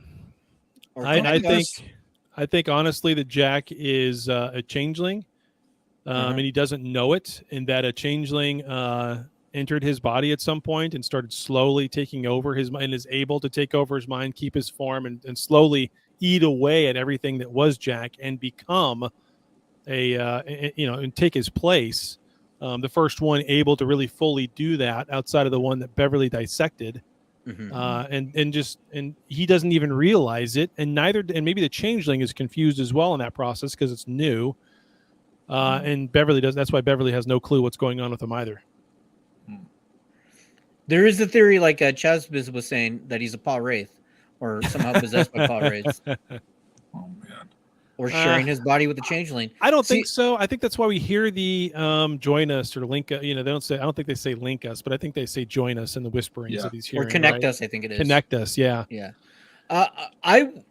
I think honestly that Jack is a changeling, and he doesn't know it, and that a changeling entered his body at some point and started slowly taking over his mind, and is able to take over his mind, keep his form, and slowly eat away at everything that was Jack and become and take his place. The first one able to really fully do that outside of the one that Beverly dissected. And he doesn't even realize it, and maybe the changeling is confused as well in that process because it's new. And Beverly does. That's why Beverly has no clue what's going on with him either. There is a theory, like Chaz was saying, that he's a Paul Wraith, or somehow possessed by Paul Wraiths. Oh man! Or sharing his body with the changeling. I don't think so. I think that's why we hear the join us or link. They don't say. I don't think they say link us, but I think they say join us in the whisperings that he's hearing. Or connect us. I think it is connect us. Yeah. Yeah. I'm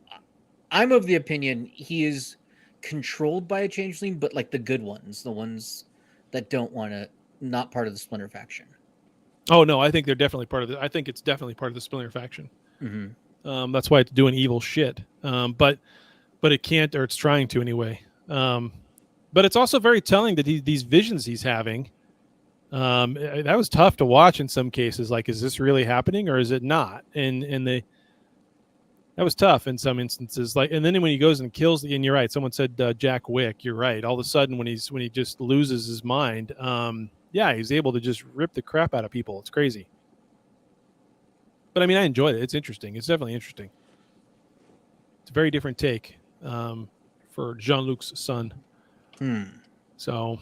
of the opinion he is controlled by a changeling, but like the good ones, the ones that don't want to, not part of the Splinter faction. Oh no, I think they're definitely part of I think it's definitely part of the Splinter faction. That's why it's doing evil shit. But it can't, or it's trying to anyway. But it's also very telling that these visions he's having. That was tough to watch in some cases. Like, is this really happening or is it not? That was tough in some instances. Like, and then when he goes and kills, and you're right. Someone said Jack Wick. You're right. All of a sudden, when he just loses his mind, he's able to just rip the crap out of people. It's crazy. But I mean, I enjoyed it. It's interesting. It's definitely interesting. It's a very different take for Jean-Luc's son. So,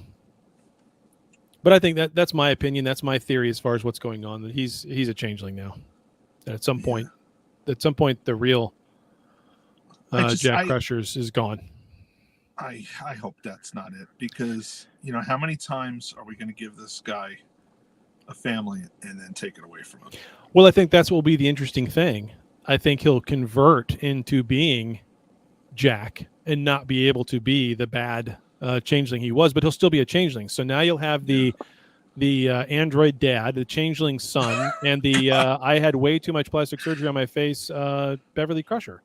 but I think that's my opinion. That's my theory as far as what's going on. That he's a changeling now. That at some point, the real Jack Crushers is gone. I hope that's not it, because how many times are we going to give this guy a family and then take it away from him? Well, I think that's what will be the interesting thing. I think he'll convert into being Jack and not be able to be the bad changeling he was, but he'll still be a changeling. So now you'll have the android dad, the changeling son, and the I had way too much plastic surgery on my face Beverly Crusher.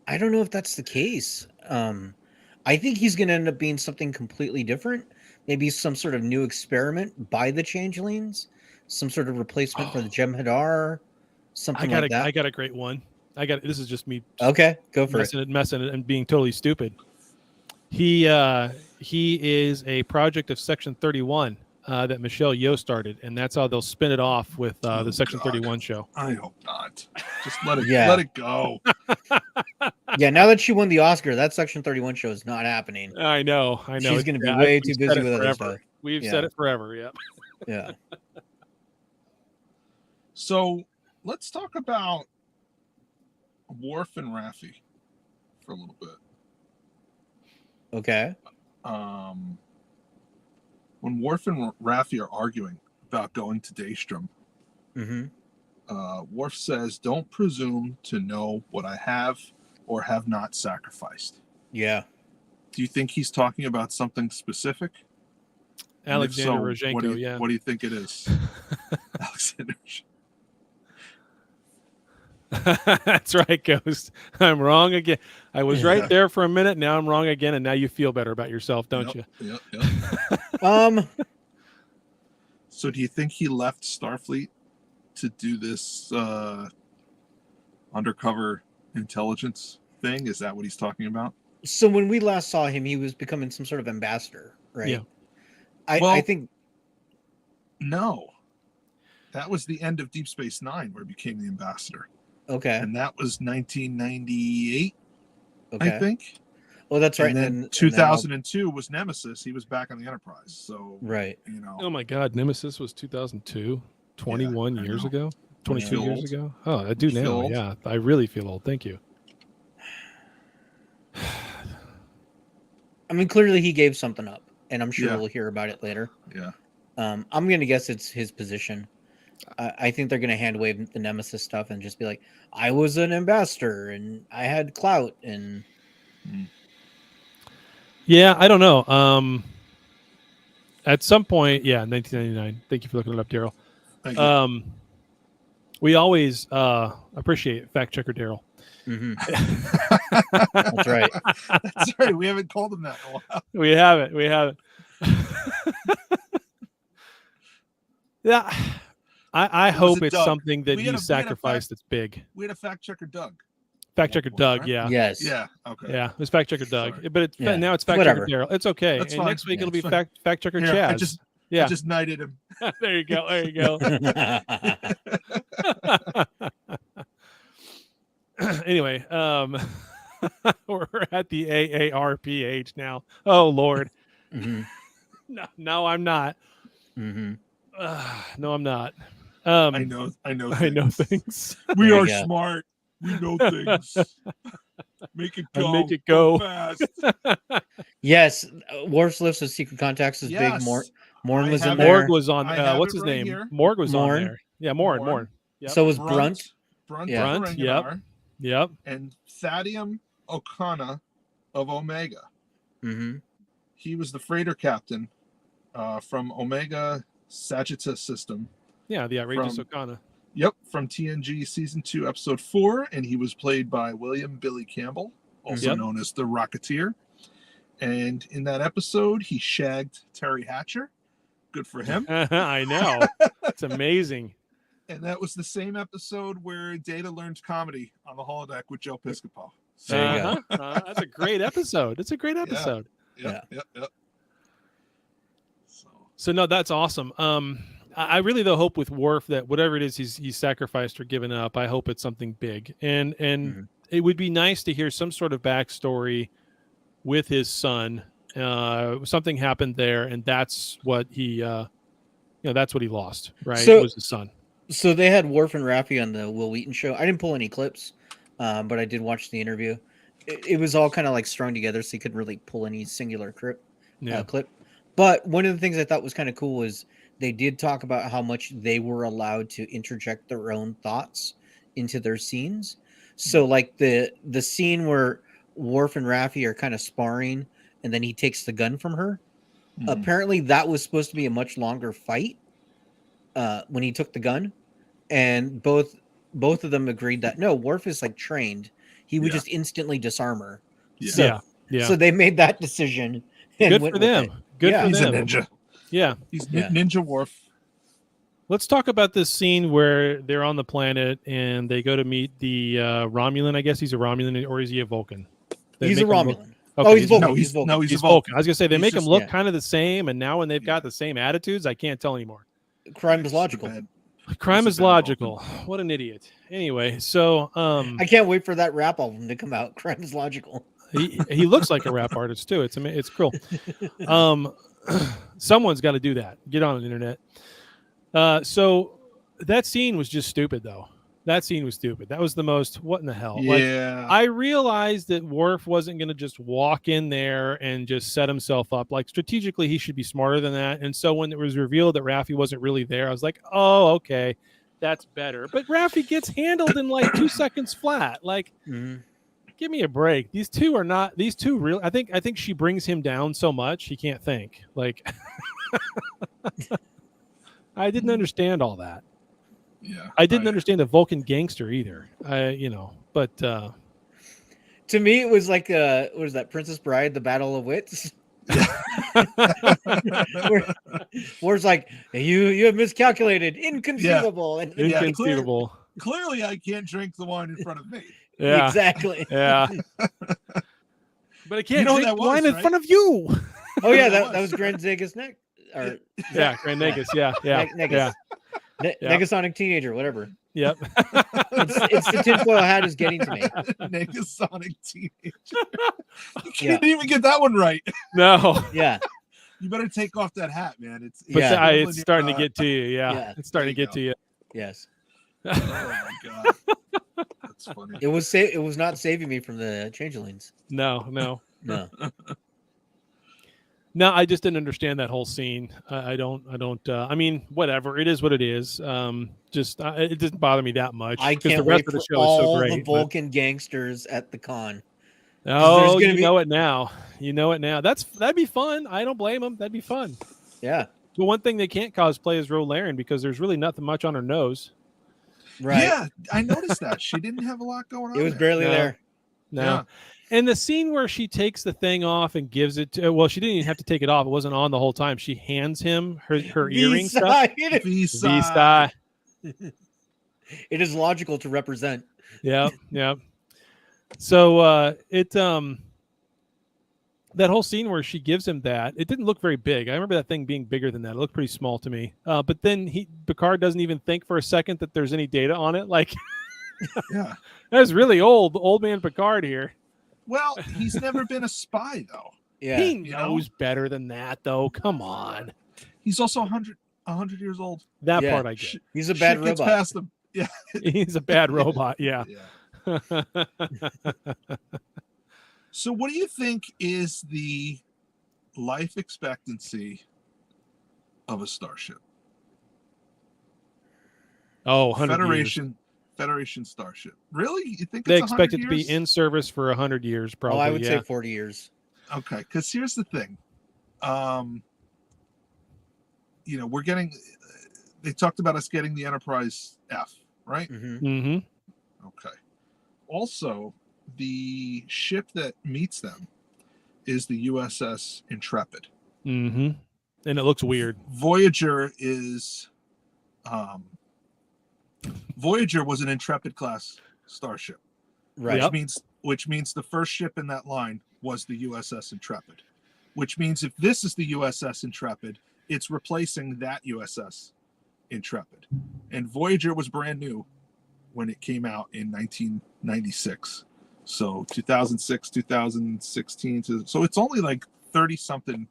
I don't know if that's the case. I think he's going to end up being something completely different. Maybe some sort of new experiment by the changelings, some sort of replacement for the Jem'Hadar. something like that. I got a great one. This is just me. Okay, go for messing it and being totally stupid. He is a project of Section 31 that Michelle Yeoh started, and that's how they'll spin it off with the Section 31 show. I hope not. Just let it Yeah. let it go. Yeah, now that she won the Oscar, that Section 31 show is not happening. I know. She's going to be way too busy with other stuff. We've said it forever. Yep. Yeah. So let's talk about Worf and Raffi for a little bit. Okay. When Worf and Raffi are arguing about going to Daystrom, Worf says, "Don't presume to know what I have or have not sacrificed." Yeah. Do you think he's talking about something specific? Alexander If so, Rozhenko, what do you think it is? Alexander. That's right, Ghost. I'm wrong again. I was right there for a minute. Now I'm wrong again, and now you feel better about yourself, don't you? Yep. So do you think he left Starfleet to do this undercover intelligence thing? Is that what he's talking about? So when we last saw him, he was becoming some sort of ambassador, right? Yeah. I think no. That was the end of Deep Space Nine, where he became the ambassador. Okay. And that was 1998, okay. I think. Well, that's right. And then 2002 was Nemesis. He was back on the Enterprise. So, right. you know. Oh, my God. Nemesis was 2002, 21 years ago, 22 years ago. Oh, I do now. Old. Yeah. I really feel old. Thank you. I mean, clearly he gave something up, and I'm sure Yeah. we'll hear about it later. Yeah. I'm going to guess it's his position. I think they're going to hand wave the Nemesis stuff and just be like, I was an ambassador and I had clout and Yeah, I don't know. At some point, 1999. Thank you for looking it up, Daryl. Thank you. We always appreciate fact checker Daryl. That's right. That's right. We haven't called him that in a while. We haven't. Yeah. I hope it's Doug? something that We you had a sacrifice that's big. We had a fact checker, Doug. Fact checker Doug, right? yeah. Yes. Yeah. Okay. Yeah, it was fact checker Doug. Sorry. But it's Yeah. now it's fact Whatever. checker Daryl. It's okay. That's And fine. next week it'll be it's fine. fact checker Here, Chaz. I just knighted him. There you go. There you go. Anyway, we're at the AARP age now. Oh Lord. No, I'm not. No, I'm not. I know. I know things. We There are you go. smart. We know things. Make it go. Make it go. Fast. Yes. Worf's list of secret contacts is Yes. big. Morn I was in have there. Morg was on. I have What's it his right name? here. Morg was Morn. on there. Yeah, Morn. Yep. So was Brunt. Brunt. Yeah. Brunt, yep. Ferenginar, Yep. And Thadium O'Connor of Omega. He was the freighter captain from Omega Sagittarius system. Yeah, the outrageous From- Okana. Yep, from TNG season 2, episode 4, and he was played by William Billy Campbell, also Yep. known as the Rocketeer. And in that episode, he shagged Terry Hatcher. Good for him. I know. It's amazing. And that was the same episode where Data learned comedy on the holodeck with Joe Piscopo. There you go. That's a great episode. It's a great episode. Yep. So no, that's awesome. I really though hope with Worf that whatever it is he's sacrificed or given up, I hope it's something big. And it would be nice to hear some sort of backstory with his son. Something happened there, and that's what he that's what he lost, right? So- It was his son. So they had Worf and Raffi on the Will Wheaton show. I didn't pull any clips, but I did watch the interview. It was all kind of like strung together, so you couldn't really pull any singular clip. But one of the things I thought was kind of cool was they did talk about how much they were allowed to interject their own thoughts into their scenes. So like the scene where Worf and Raffi are kind of sparring and then he takes the gun from her. Apparently that was supposed to be a much longer fight when he took the gun. And both of them agreed that no, Worf is like trained. He would just instantly disarm her. Yeah. So they made that decision. And Good went for with them. it. Good Yeah. for He's them. a ninja. Yeah. He's Yeah. Ninja Worf. Let's talk about this scene where they're on the planet and they go to meet the Romulan. I guess he's a Romulan, or is he a Vulcan? He's a Romulan. Okay, He's Vulcan. No, he's Vulcan. no, He's Vulcan. I was gonna say they He's make him just- look kind of the same, and now when they've got the same attitudes, I can't tell anymore. Crime is logical. Crime He's is a bad logical. What an idiot. Anyway, so I can't wait for that rap album to come out. Crime is logical. he looks like a rap artist too. It's cool. Someone's got to do that. Get on the internet. So that scene was just stupid, though. That scene was stupid. That was the most. What in the hell? Yeah. Like, I realized that Worf wasn't going to just walk in there and just set himself up. Like, strategically, he should be smarter than that. And so when it was revealed that Raffi wasn't really there, I was like, oh, okay, that's better. But Raffi gets handled in like 2 seconds flat. Like, give me a break. These two are not. These two real. I think she brings him down so much he can't think. Like, I didn't understand all that. Yeah. I didn't understand the Vulcan gangster either. But To me, it was like what was that, Princess Bride, the Battle of Wits? where it's like, you have miscalculated, inconceivable. And inconceivable. Clearly, I can't drink the wine in front of me. Yeah, exactly. Yeah. But I can't know drink that was, wine in right? front of you. Oh yeah, that was Grand Negus Neck. Or Yeah, Grand Negus. Yeah. Negus. Yeah. Negasonic teenager, whatever. Yep. It's the tinfoil hat is getting to me. Negasonic teenager. You can't even get that one right. No. Yeah. You better take off that hat, man. It's It's starting to get to you. Yeah. It's starting to get to you. Yes. Oh my god, that's funny. It was not saving me from the changelings. No. No. No, I just didn't understand that whole scene. I don't. I mean, whatever. It is what it is. It doesn't bother me that much. I because can't the rest wait of the for show is so all great. the Vulcan gangsters at the con. Oh, gonna you be- know it now. You know it now. That'd be fun. I don't blame them. That'd be fun. Yeah. The one thing they can't cosplay is Rolaren because there's really nothing much on her nose. Right. Yeah, I noticed that she didn't have a lot going on. It was there. barely there. No. Yeah. And the scene where she takes the thing off and gives it to, well, she didn't even have to take it off. It wasn't on the whole time. She hands him her earring stuff. V-side. It is logical to represent. Yeah. So that whole scene where she gives him that, it didn't look very big. I remember that thing being bigger than that. It looked pretty small to me. But then Picard doesn't even think for a second that there's any data on it. Like, Yeah. that's really old man Picard here. Well, he's never been a spy though. Yeah. He knows better than that, though. Come on. He's also 100 years old. That Yeah. part I get. He's a bad Shit gets robot. past him. Yeah. He's a bad robot. Yeah. So, what do you think is the life expectancy of a starship? Oh, 100 years. Federation starship. Really? You think They it's expect 100 it to be years? in service for 100 years, probably. Oh, I would yeah. say 40 years. Okay, because here's the thing. We're getting. They talked about us getting the Enterprise F, right? Mm-hmm. Mm-hmm. Okay. Also, the ship that meets them is the USS Intrepid. Mm-hmm. And it looks weird. Voyager is. Voyager was an Intrepid class starship, Right. Yep. which means the first ship in that line was the USS Intrepid, which means if this is the USS Intrepid, it's replacing that USS Intrepid. And Voyager was brand new when it came out in 1996. So 2006, 2016. So it's only like 30 something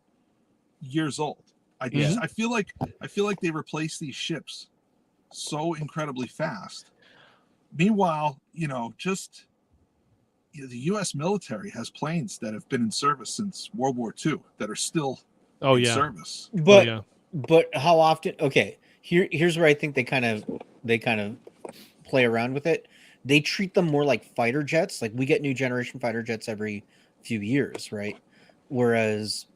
years old. I feel like they replace these ships so incredibly fast. Meanwhile, the U.S. military has planes that have been in service since World War II that are still in service. But how often? Okay, here's where I think they kind of play around with it. They treat them more like fighter jets. Like we get new generation fighter jets every few years, right? Whereas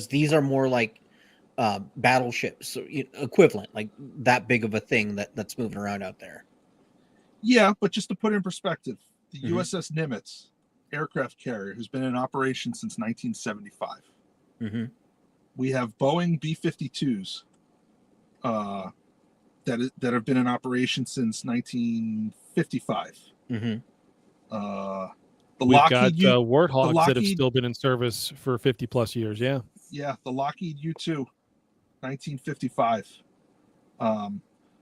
these are more like battleships, equivalent, like that big of a thing that's moving around out there. Yeah, but just to put it in perspective, the USS Nimitz aircraft carrier has been in operation since 1975. Mm-hmm. We have Boeing B-52s that have been in operation since 1955. Mm-hmm. The We've Lockheed got Warthogs that have Lockheed- still been in service for 50 plus years. Yeah. Yeah, the Lockheed U-2, 1955.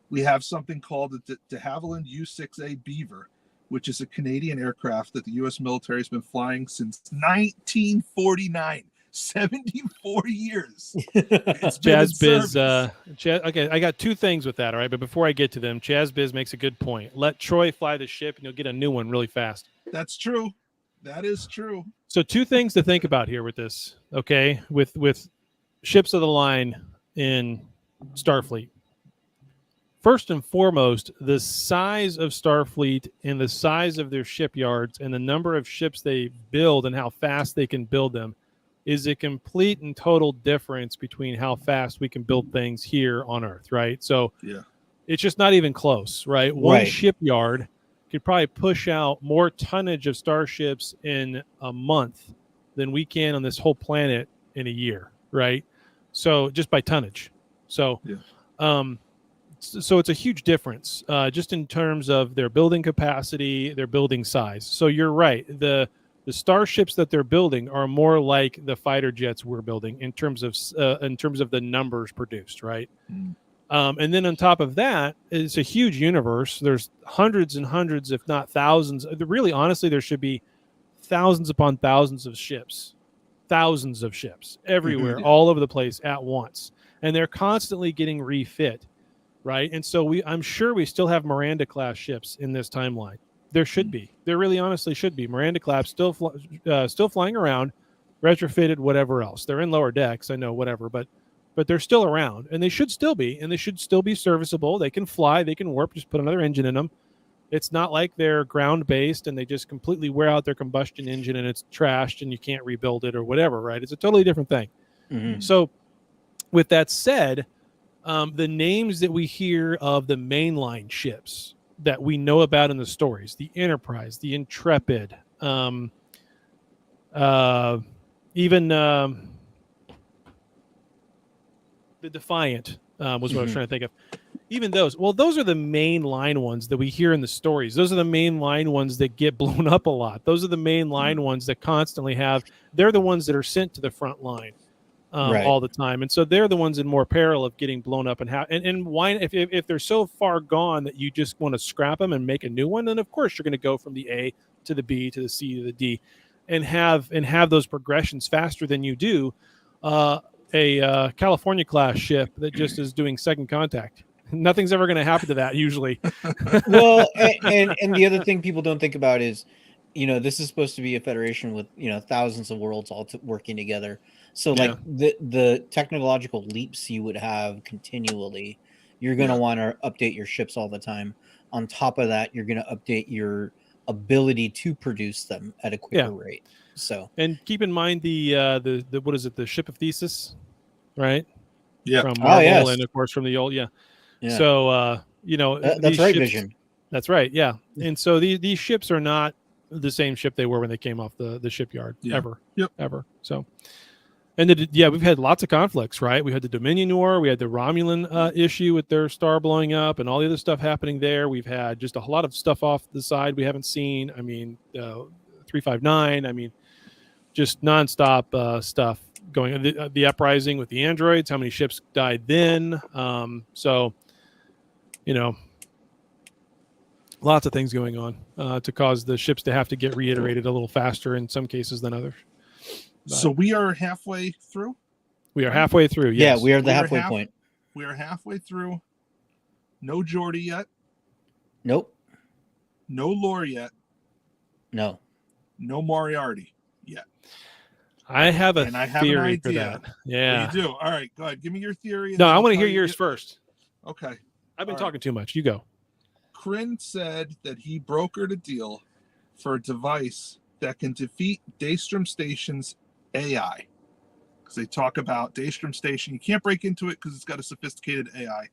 We have something called the de Havilland U-6A Beaver, which is a Canadian aircraft that the U.S. military has been flying since 1949. 74 years. It's been in Chaz Biz, service. okay, I got two things with that, all right? But before I get to them, Chaz Biz makes a good point. Let Troy fly the ship and you'll get a new one really fast. That's true. That is true. So two things to think about here with this, okay? With ships of the line in Starfleet. First and foremost, the size of Starfleet and the size of their shipyards and the number of ships they build and how fast they can build them is a complete and total difference between how fast we can build things here on Earth, right? So Yeah. it's just not even close, right? One Right. shipyard could probably push out more tonnage of starships in a month than we can on this whole planet in a year, right? So just by tonnage. So, so it's a huge difference just in terms of their building capacity, their building size. So you're right. The starships that they're building are more like the fighter jets we're building in terms of the numbers produced, right? Mm. And then on top of that, it's a huge universe. There's hundreds and hundreds, if not thousands. Really, honestly, there should be thousands upon thousands of ships everywhere, Yeah. all over the place at once, and they're constantly getting refit, right? And so I'm sure we still have Miranda class ships in this timeline. There should be. There really honestly should be. Miranda class still flying around, retrofitted, whatever else. They're in lower decks, I know, whatever, but they're still around, and they should still be, and they should still be serviceable. They can fly, they can warp, just put another engine in them. It's not like they're ground-based and they just completely wear out their combustion engine and it's trashed and you can't rebuild it or whatever, right? It's a totally different thing. Mm-hmm. So with that said, the names that we hear of the mainline ships that we know about in the stories, the Enterprise, the Intrepid, even the Defiant was what I was trying to think of. Even those, well, those are the main line ones that we hear in the stories. Those are the main line ones that get blown up a lot. Those are the main line ones that constantly they're the ones that are sent to the front line Right. all the time. And so they're the ones in more peril of getting blown up. And why, if they're so far gone that you just want to scrap them and make a new one, then of course you're going to go from the A to the B to the C to the D and have those progressions faster than you do a California class ship that just is doing second contact. Nothing's ever going to happen to that usually. Well, and the other thing people don't think about is, this is supposed to be a federation with, thousands of worlds all working together. So like the technological leaps you would have continually, you're going to want to update your ships all the time. On top of that, you're going to update your ability to produce them at a quicker rate. So, and keep in mind the what is it? The ship of Thesis, right? Yeah. From Marvel yes. and of course from the old, yeah. So, that's right, ships, Vision. That's right. Yeah. And so these ships are not the same ship they were when they came off the shipyard ever. Yep. Ever. So, and we've had lots of conflicts, right? We had the Dominion War, we had the Romulan issue with their star blowing up and all the other stuff happening there. We've had just a lot of stuff off the side we haven't seen. I mean, 359, I mean, just nonstop stuff going on. The uprising with the androids, how many ships died then? So, lots of things going on to cause the ships to have to get reiterated a little faster in some cases than others. But So we are halfway through. we are halfway through. Yes. Yeah, we are the halfway point. We are halfway through. No Geordi yet. Nope. No lore yet. No. No Moriarty yet. I have a And I have an theory for idea. that. Yeah. You do. All right, go ahead. Give me your theory. and No, then I I'll want to tell hear you- yours first. Okay. I've been All right. talking too much. You go. Kryn said that he brokered a deal for a device that can defeat Daystrom Station's AI. Because they talk about Daystrom Station. You can't break into it because it's got a sophisticated AI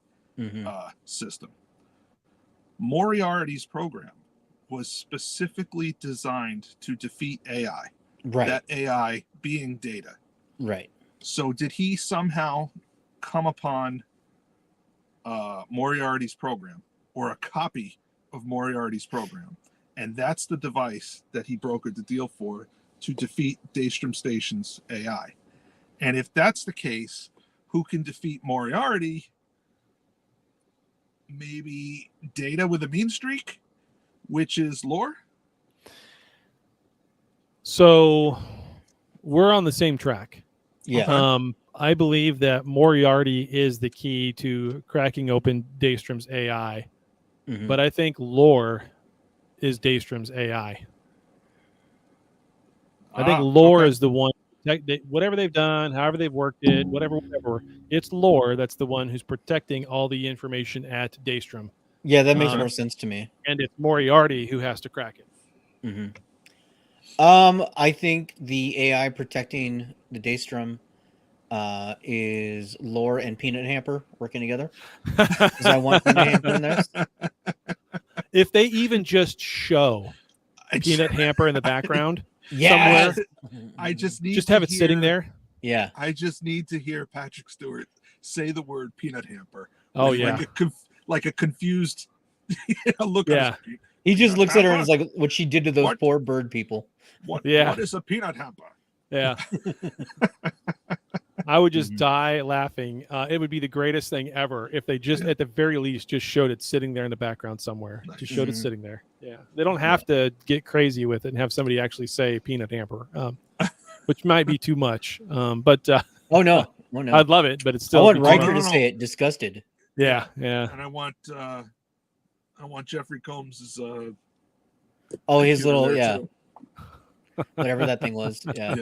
system. Moriarty's program was specifically designed to defeat AI. Right. That AI being Data. Right. So did he somehow come upon Moriarty's program, or a copy of Moriarty's program. And that's the device that he brokered the deal for to defeat Daystrom Station's AI. And if that's the case, who can defeat Moriarty? Maybe Data with a mean streak, which is Lore? So we're on the same track. Yeah. I believe that Moriarty is the key to cracking open Daystrom's AI. Mhm. But I think Lore is Daystrom's AI. I think Lore is the one. Whatever they've done, however they've worked it, whatever, it's Lore that's the one who's protecting all the information at Daystrom. Yeah, that makes more sense to me. And it's Moriarty who has to crack it. Mm-hmm. I think the AI protecting the Daystrom is Lore and Peanut Hamper working together. Because I want Peanut Hamper in this. If they even just show Peanut Hamper in the background Yes! somewhere, I just need just to have it hear, sitting there. Yeah. I just need to hear Patrick Stewart say the word Peanut Hamper. Oh, With yeah. like a confused look. Yeah. He just looks at her and is Hamper? like, what she did to those poor bird people. What Yeah. is a peanut hamper? Yeah. I would just die laughing. It would be the greatest thing ever if they just, at the very least, just showed it sitting there in the background somewhere. Just showed it sitting there. Yeah. They don't have to get crazy with it and have somebody actually say Peanut Hamper, which might be too much. But oh, no. Oh, no. I'd love it, but it's still. I want Riker to say it, disgusted. Yeah. Yeah. And I want Jeffrey Combs' his little, yeah. Whatever that thing was. Yeah.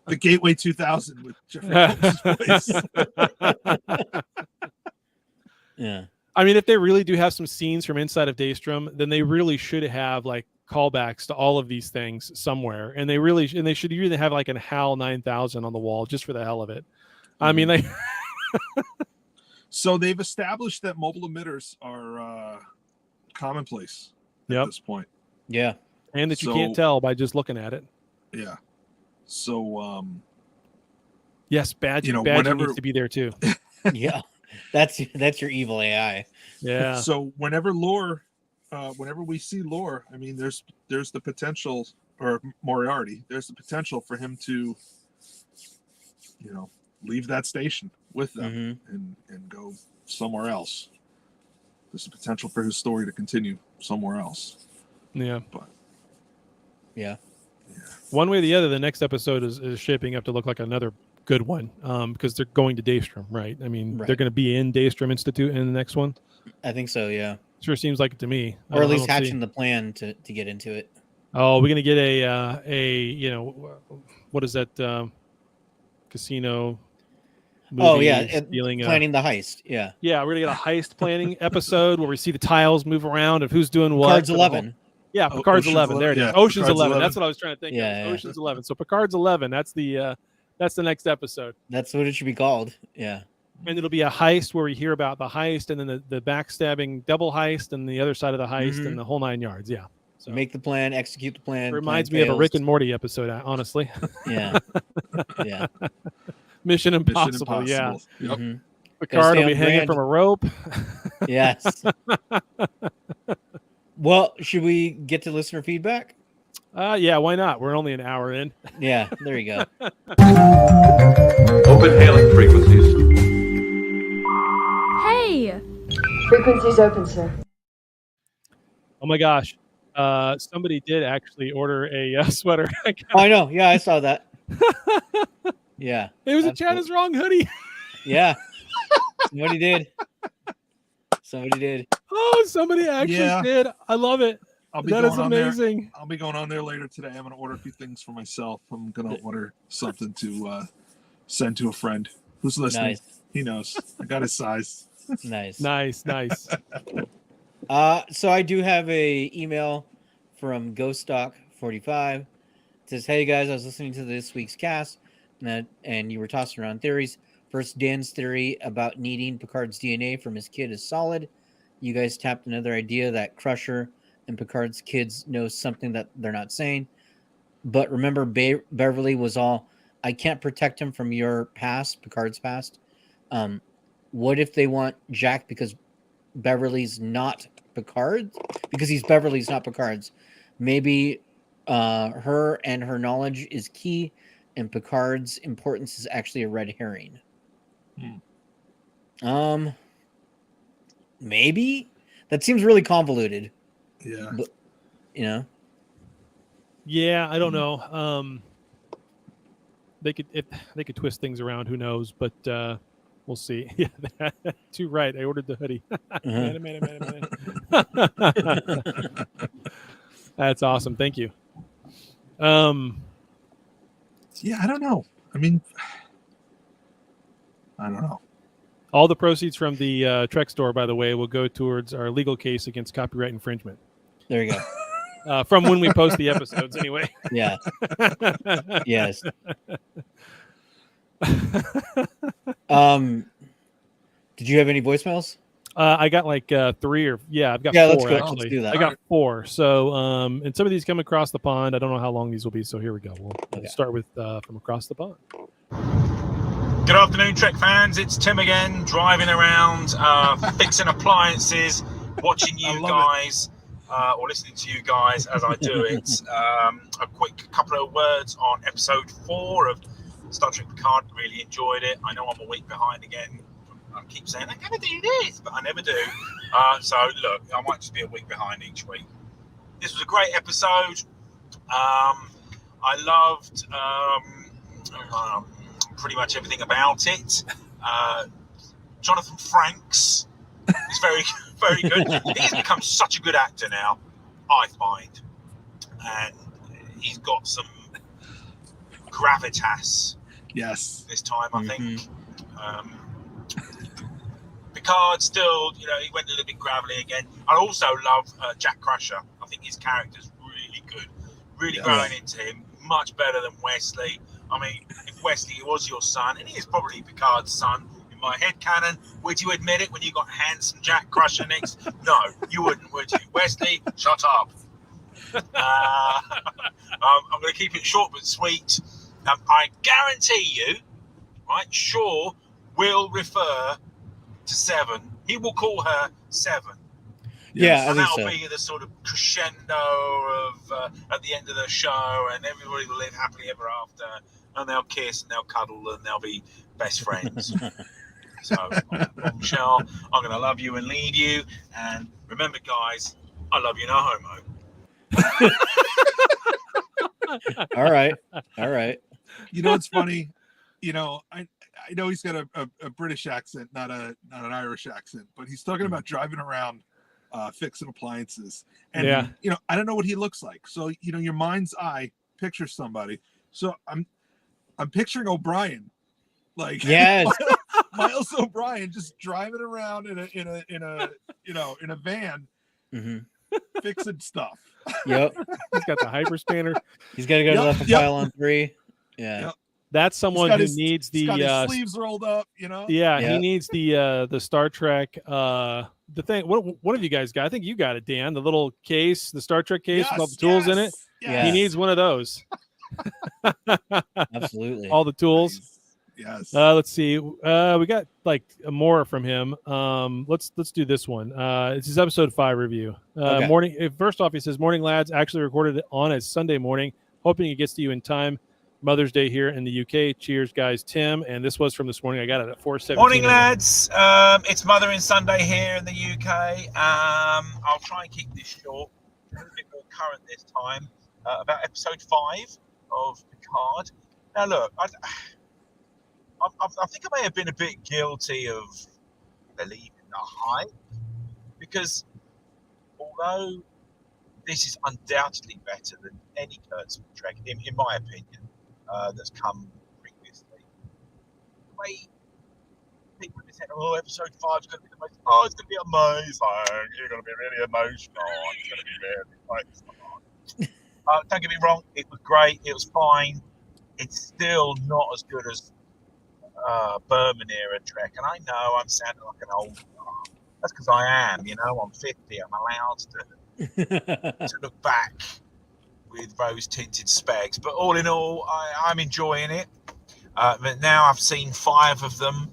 The Gateway 2000 with Jeffrey Combs' voice. Yeah. I mean, if they really do have some scenes from inside of Daystrom, then they really should have like callbacks to all of these things somewhere. And they should even have like an HAL 9000 on the wall just for the hell of it. I mean, they. So they've established that mobile emitters are commonplace at this point. Yeah. And that you can't tell by just looking at it. Yeah. So yes, Badger needs to be there too. Yeah. That's your evil AI. Yeah. So whenever we see Lore, I mean there's the potential, or Moriarty, there's the potential for him to leave that station with them and go somewhere else. There's the potential for his story to continue somewhere else. Yeah. But yeah. One way or the other, the next episode is shaping up to look like another good one, because they're going to Daystrom, right? I mean, they're going to be in Daystrom Institute in the next one. I think so, yeah. Sure seems like it to me. Or at least hatching the plan to get into it. Oh, we're going to get a what is that casino movie? Oh, yeah. Planning the heist. Yeah. Yeah, we're going to get a heist planning episode where we see the tiles move around of who's doing what. Picard's 11. Yeah, Picard's 11. There it is. Ocean's Picard's 11. That's what I was trying to think of. Ocean's 11. So Picard's 11. That's the next episode. That's what it should be called. Yeah. And it'll be a heist where we hear about the heist and then the backstabbing double heist and the other side of the heist and the whole 9 yards. Yeah. So make the plan, execute the plan. It reminds me of a Rick and Morty episode, honestly. Yeah. Yeah. Mission Impossible. Yeah. Yep. Mm-hmm. Picard will be hanging from a rope. Yes. Well, should we get to listener feedback? Yeah, why not? We're only an hour in. Yeah, there you go. Open hailing frequencies. Hey! Frequencies open, sir. Oh my gosh. Somebody did actually order a sweater. I know. Yeah, I saw that. Yeah. It was a China's Wrong hoodie. Yeah. Somebody did. Oh, somebody actually did. I love it. That is amazing. I'll be going on there later today. I'm going to order a few things for myself. I'm going to order something to send to a friend who's listening. Nice. He knows. I got his size. Nice. So I do have a email from GhostStock45. It says, "Hey guys, I was listening to this week's cast, and you were tossing around theories. First, Dan's theory about needing Picard's DNA from his kid is solid. You guys tapped another idea that Crusher and Picard's kids know something that they're not saying. But remember, Beverly was all, I can't protect him from your past, Picard's past. what if they want Jack because Beverly's not Picard's? Because he's Beverly's, not Picard's. Maybe her and her knowledge is key, and Picard's importance is actually a red herring. Maybe that seems really convoluted. Yeah. But, you know. Yeah, I don't know. They could twist things around. Who knows? But we'll see. Yeah, too right. I ordered the hoodie. Man. That's awesome. Thank you. Yeah, I don't know. I mean, I don't know. All the proceeds from the Trek store, by the way, will go towards our legal case against copyright infringement. There you go. From when we post the episodes, anyway. Yeah. Yes. Did you have any voicemails? I got like 3 or I've got 4 let's go. actually. Let's do that. I got 4. So and some of these come across the pond. I don't know how long these will be, so here we go. We'll start with from across the pond. Good afternoon, Trek fans. It's Tim again, driving around, fixing appliances, watching you guys, or listening to you guys as I do it. A quick couple of words on episode 4 of Star Trek Picard. Really enjoyed it. I know I'm a week behind again. I keep saying I'm going to do this, but I never do. So look, I might just be a week behind each week. This was a great episode. I loved pretty much everything about it. Jonathan Frakes is very, very good. He's become such a good actor now, I find, and he's got some gravitas. Yes. This time, I think. Picard still, he went a little bit gravelly again. I also love Jack Crusher. I think his character's really good. Really growing into him. Much better than Wesley. I mean, if Wesley was your son, and he is probably Picard's son, in my head canon, would you admit it when you got handsome Jack Crusher next? No, you wouldn't, would you? Wesley, shut up. I'm going to keep it short but sweet. I guarantee you, right, Shaw will refer to Seven. He will call her Seven. Yeah, and that'll be the sort of crescendo of at the end of the show, and everybody will live happily ever after, and they'll kiss and they'll cuddle and they'll be best friends. So, Michelle, I'm going to love you and lead you, and remember, guys, I love you, no homo. All right. You know, it's funny. I know he's got a British accent, not an Irish accent, but he's talking about driving around fixing appliances. And, I don't know what he looks like. So, your mind's eye pictures somebody. So I'm picturing O'Brien, like Miles O'Brien, just driving around in a van, fixing stuff. Yep. He's got the hyperspanner. He's got to go to the file on 3. Yeah. Yep. That's someone who needs the his sleeves rolled up, Yeah, he needs the Star Trek the thing. One of you guys got? I think you got it, Dan. The little case, the Star Trek case with all the tools in it. Yes. He needs one of those. Absolutely. All the tools. Yes. Let's see. We got like more from him. Let's do this one. It's his episode 5 review. Morning. First off, he says, "Morning, lads. Actually recorded it on a Sunday morning. Hoping it gets to you in time. Mother's Day here in the UK. Cheers, guys." Tim, and this was from this morning. I got it at 4:17. Morning, lads. It's Mothering Sunday here in the UK. I'll try and keep this short, a little bit more current this time. About episode 5 of Picard. Now, look, I think I may have been a bit guilty of believing the hype, because although this is undoubtedly better than any Kurtzman Trek, in my opinion, that's come previously. The way people have been saying, episode 5 is going to be the most, it's going to be amazing. You're going to be really emotional. It's going to be really nice. Don't get me wrong, it was great. It was fine. It's still not as good as Berman era Trek. And I know I'm sounding like an old guy. That's because I am, I'm 50. I'm allowed to look back with rose-tinted specs, but all in all, I'm enjoying it. But now I've seen 5 of them.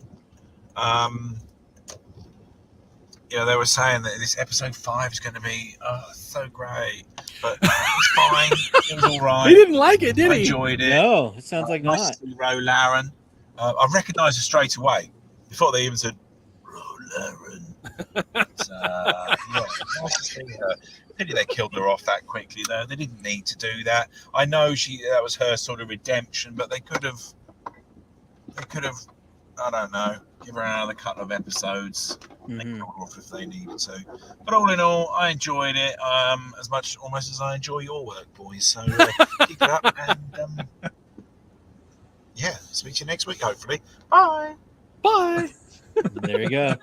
They were saying that this episode 5 is going to be so great, but it's fine. It was all right. He didn't like it, did I he? enjoyed it. No, it sounds like nice not. to see Ro Laren. I recognised her straight away before they even said Ro Laren. Nice to see her. Pity they killed her off that quickly, though. They didn't need to do that. I know that was her sort of redemption, but they could have. I don't know. Give her another couple of episodes. They could have off if they needed to. But all in all, I enjoyed it as much almost as I enjoy your work, boys. So keep it up, and speak to you next week, hopefully. Bye. Bye. There you go.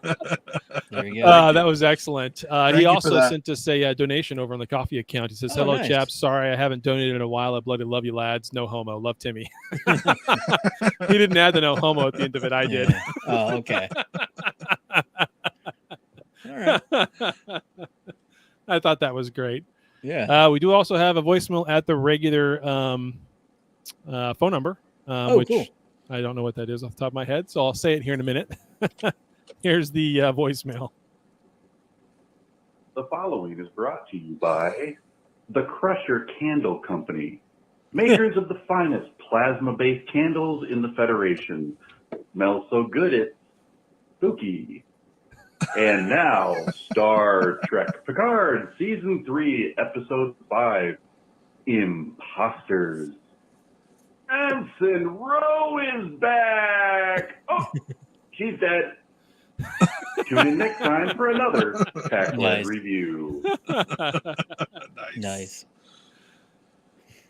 There you go. That was excellent. He also sent us a donation over on the coffee account. He says, "Hello, nice. chaps. Sorry I haven't donated in a while. I bloody love you, lads. No homo. Love, Timmy." He didn't add the no homo at the end of it. I did. Yeah. Oh, okay. All right. I thought that was great. Yeah. We do also have a voicemail at the regular phone number, which cool. I don't know what that is off the top of my head, so I'll say it here in a minute. Here's the voicemail. The following is brought to you by the Crusher Candle Company, makers of the finest plasma-based candles in the Federation. Smells so good it's spooky. And now, Star Trek Picard, Season 3, Episode 5, Imposters. Ensign Ro is back! Oh, she's dead. Tune in next time for another Pack-Led review. Nice.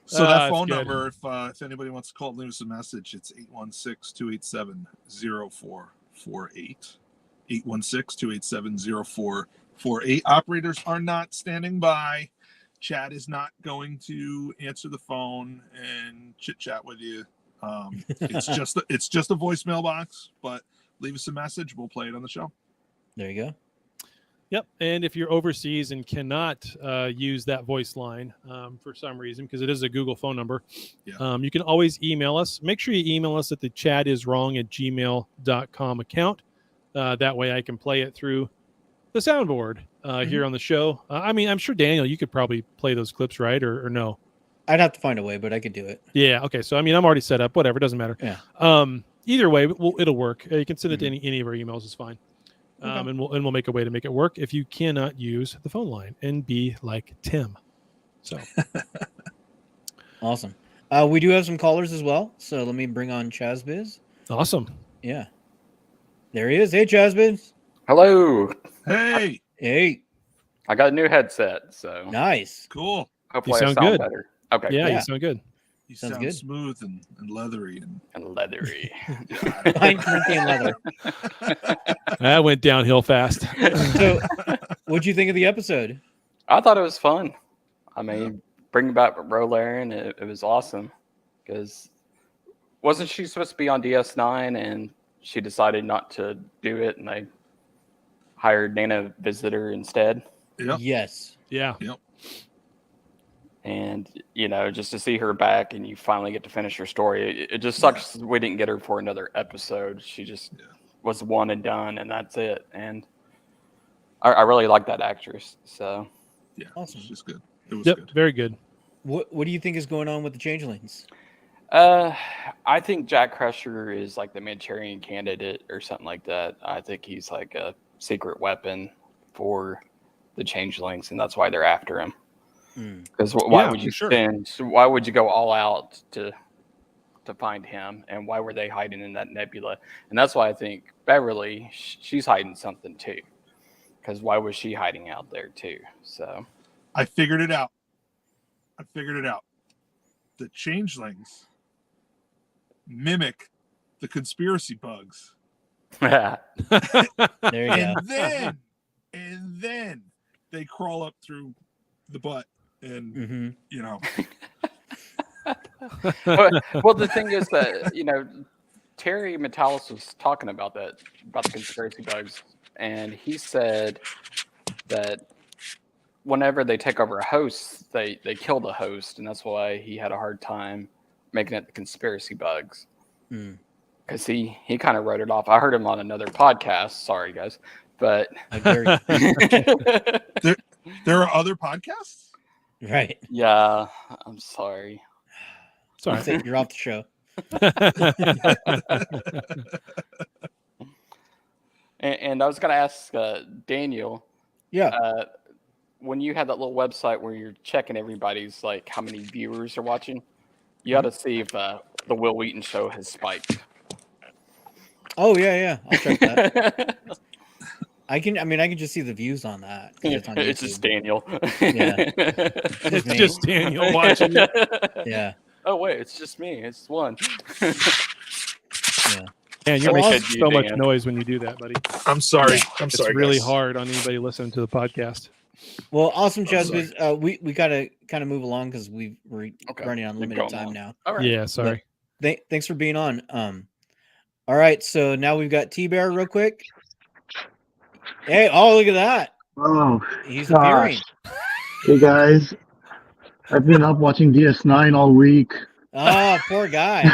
So that phone good. number, if anybody wants to call and leave us a message, it's 816-287-0448. 816-287-0448. Operators are not standing by. Chad is not going to answer the phone and chit chat with you. It's just a voicemail box, but leave us a message. We'll play it on the show. There you go. Yep. And if you're overseas and cannot use that voice line for some reason, because it is a Google phone number, you can always email us. Make sure you email us at the chadiswrong@gmail.com account. That way I can play it through the soundboard here on the show. I'm sure, Daniel, you could probably play those clips, right? Or no? I'd have to find a way, but I could do it. Yeah. Okay. So, I'm already set up. Whatever. Doesn't matter. Yeah. Either way, it'll work. You can send it to any of our emails. It's fine. And we'll make a way to make it work if you cannot use the phone line and be like Tim. So awesome. We do have some callers as well. So let me bring on Chazbiz. Awesome. Yeah. There he is. Hey, Chazbiz. Hello. Hey. Hey. I got a new headset, so nice. Cool. Hopefully You I sound sound good. better. Okay. Yeah, cool. you sound good. You Sounds sound good. smooth and leathery. And leathery. Fine Corinthian leather. That went downhill fast. So, what'd you think of the episode? I thought it was fun. Bringing back Ro Laren, it was awesome. Because wasn't she supposed to be on DS9 and she decided not to do it and they hired Nana Visitor instead? Yep. Yes. Yeah. Yep. And, just to see her back and you finally get to finish her story, it just sucks we didn't get her for another episode. She just was one and done, and that's it. And I really like that actress. So, yeah, awesome. It's just good. It was Yep. good. Very good. What do you think is going on with the changelings? I think Jack Crusher is like the Manchurian candidate or something like that. I think he's like a secret weapon for the changelings, and that's why they're after him. Because why would you why would you go all out to find him, and why were they hiding in that nebula? And that's why I think Beverly, she's hiding something too. Because why was she hiding out there too? So I figured it out. The changelings mimic the conspiracy bugs. There you go. And then they crawl up through the butt. And well, the thing is that Terry Metalis was talking about the conspiracy bugs, and he said that whenever they take over a host, they kill the host, and that's why he had a hard time making it the conspiracy bugs. because he kind of wrote it off. I heard him on another podcast. Sorry, guys, but There are other podcasts. Right. Yeah, I'm sorry. Sorry, you're off the show. And I was gonna ask Daniel. Yeah. When you had that little website where you're checking everybody's like how many viewers are watching, you got to see if the Will Wheaton show has spiked. Oh yeah, I'll check that. I can just see the views on that. It's on It's just Daniel. Yeah. It's just Daniel watching it. Yeah. Oh wait, it's just me. It's one. Yeah. Man, you're making Awesome. so much noise when you do that, buddy. I'm sorry. It's really hard on anybody listening to the podcast. Well, awesome, Chaz. We gotta kind of move along because we're running on limited time now. All right. Yeah, sorry. Thanks for being on. All right, so now we've got T-Bear real quick. Hey, look at that. Oh, He's appearing. Hey guys, I've been up watching DS9 all week. Oh, poor guy.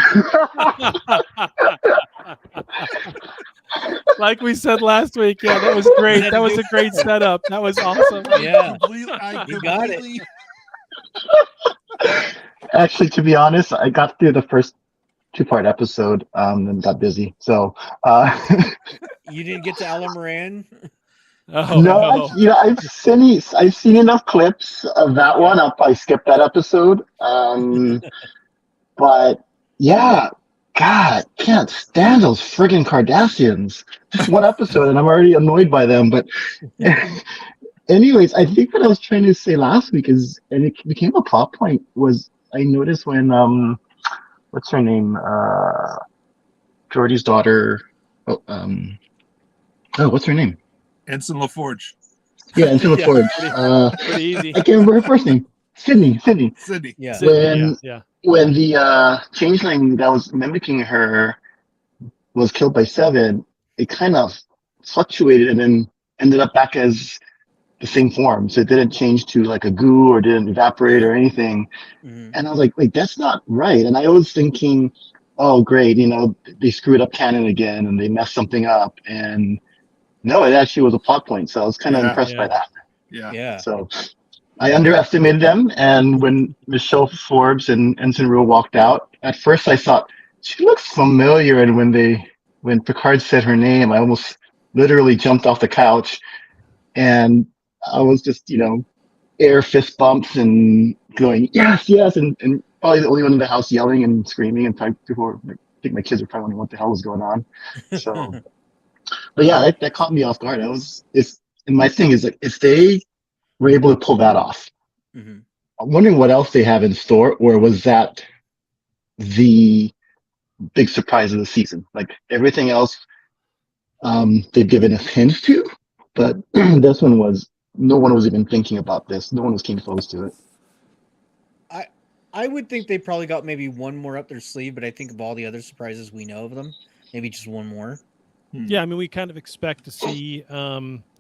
Like we said last week, yeah, that was great. That was a great setup. That was awesome. Yeah, you got it. Actually, to be honest, I got through the first 2-part episode and got busy. So you didn't get to Alan Moran? No. I've seen enough clips of that one. I'll probably skip that episode. But yeah, God, can't stand those friggin' Kardashians. Just one episode, and I'm already annoyed by them. But anyways, I think what I was trying to say last week is, and it became a plot point, was I noticed when what's her name? Geordie's daughter. What's her name? Ensign LaForge. Yeah, Ensign LaForge. Pretty easy. I can't remember her first name. Sydney. Yeah. When the changeling that was mimicking her was killed by Seven, it kind of fluctuated and then ended up back as the same form. So it didn't change to like a goo or didn't evaporate or anything. Mm-hmm. And I was like, that's not right. And I was thinking, oh, great, they screwed up canon again and they messed something up. And no, it actually was a plot point. So I was kind of impressed by that. Yeah. So I underestimated them, and when Michelle Forbes and Ensign Rule walked out, at first I thought she looks familiar, and when Picard said her name, I almost literally jumped off the couch, and I was just air fist bumps and going yes, and probably the only one in the house yelling and screaming, and I think my kids were probably wondering what the hell was going on. So, but yeah, that caught me off guard. And my thing is, like, if they were able to pull that off, mm-hmm. I'm wondering what else they have in store, or was that the big surprise of the season? Like everything else, they've given us hints to, but this one no one was even thinking about this. No one was came close to it. I would think they probably got maybe one more up their sleeve, but I think of all the other surprises we know of them, maybe just one more. Yeah, I mean, we kind of expect to see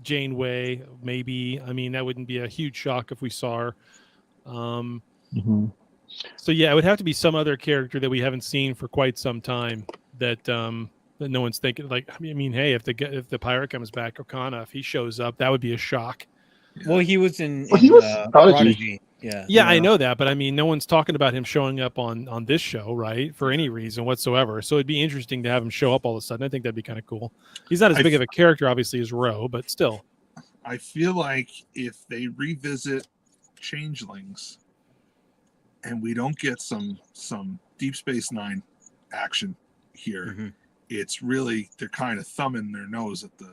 Janeway, maybe. I mean, that wouldn't be a huge shock if we saw her. Mm-hmm. So, yeah, it would have to be some other character that we haven't seen for quite some time that no one's thinking. Like, I mean, hey, if the pirate comes back, Okana, if he shows up, that would be a shock. Well, he was in Prodigy. Yeah, I know that, but I mean, no one's talking about him showing up on this show, right? For any reason whatsoever. So it'd be interesting to have him show up all of a sudden. I think that'd be kind of cool. He's not as big of a character, obviously, as Ro, but still. I feel like if they revisit Changelings and we don't get some Deep Space Nine action here, mm-hmm. It's really, they're kind of thumbing their nose at the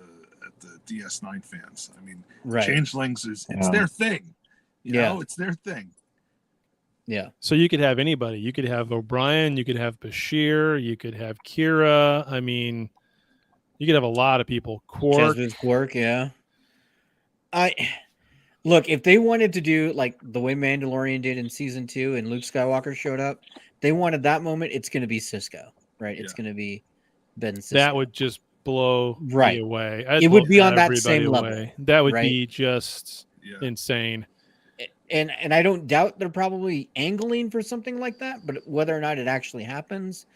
DS9 fans. I mean, right. Changelings it's their thing. You know, it's their thing. Yeah. So you could have anybody. You could have O'Brien. You could have Bashir. You could have Kira. I mean, you could have a lot of people. Quark, yeah. Look, if they wanted to do like the way Mandalorian did in season 2 and Luke Skywalker showed up, they wanted that moment. It's going to be Cisco, right? It's going to be Ben Cisco. That would just blow me away. It would be on that same level. That would be just insane. And I don't doubt they're probably angling for something like that, but whether or not it actually happens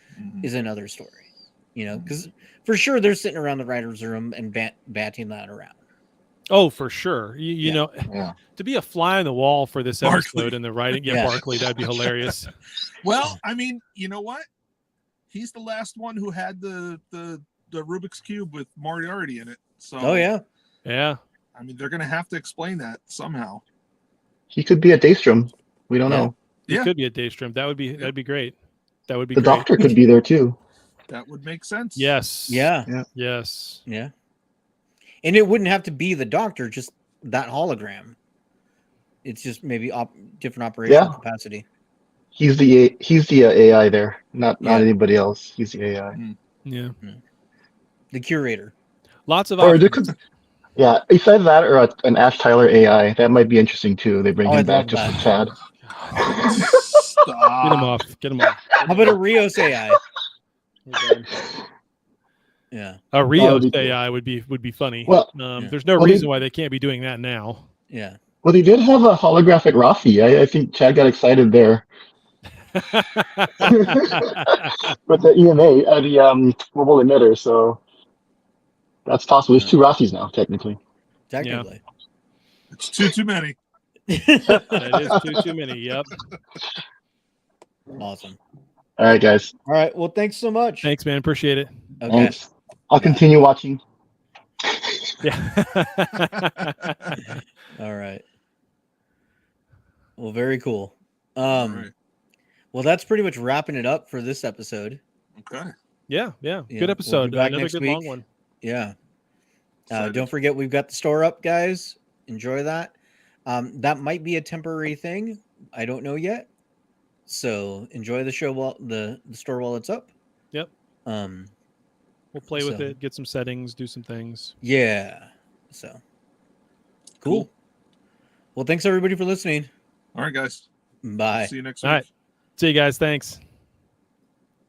is another story. You know, because for sure they're sitting around the writers' room and batting that around. Oh, for sure. You know, Yeah. to be a fly on the wall for this Barkley. episode and the writing, Barkley, that'd be hilarious. Well, I mean, you know what? He's the last one who had the Rubik's Cube with Moriarty in it. So, Oh yeah. I mean, they're going to have to explain that somehow. He could be a Daystrom. We don't know. It could be a Daystrom. That'd be great. That would be The great. Doctor could be there too. That would make sense. Yes. Yeah. Yes. Yeah. And it wouldn't have to be the Doctor, just that hologram. It's just maybe different operational capacity. He's the AI there, not anybody else. He's the AI. Yeah. The curator. Lots of Or options. there could, besides that, or an Ash Tyler AI, that might be interesting too. They bring him back just for Chad. Get him off. How about a Rios AI? Yeah. A Rios AI would be funny. Well, there's no reason why they can't be doing that now. Yeah. Well, they did have a holographic Rafi. I think Chad got excited there. With the EMA, the mobile emitter, so that's possible. There's 2 Rafis now, technically. Technically. It's too many. That is too many. Yep. Awesome. All right, guys. All right. Well, thanks so much. Thanks, man. Appreciate it. Okay. Thanks. I'll continue watching. Yeah. All right. Well, very cool. Well, that's pretty much wrapping it up for this episode. Okay. Yeah. Good episode. We'll be back Another next good week. long one. Yeah. Don't forget, we've got the store up, guys. Enjoy that. That might be a temporary thing. I don't know yet. So enjoy the show while the store while it's up. Yep. We'll play with it, get some settings, do some things. Yeah. So cool. Well, thanks everybody for listening. All right, guys. Bye. See you next All week. right. See you guys. Thanks.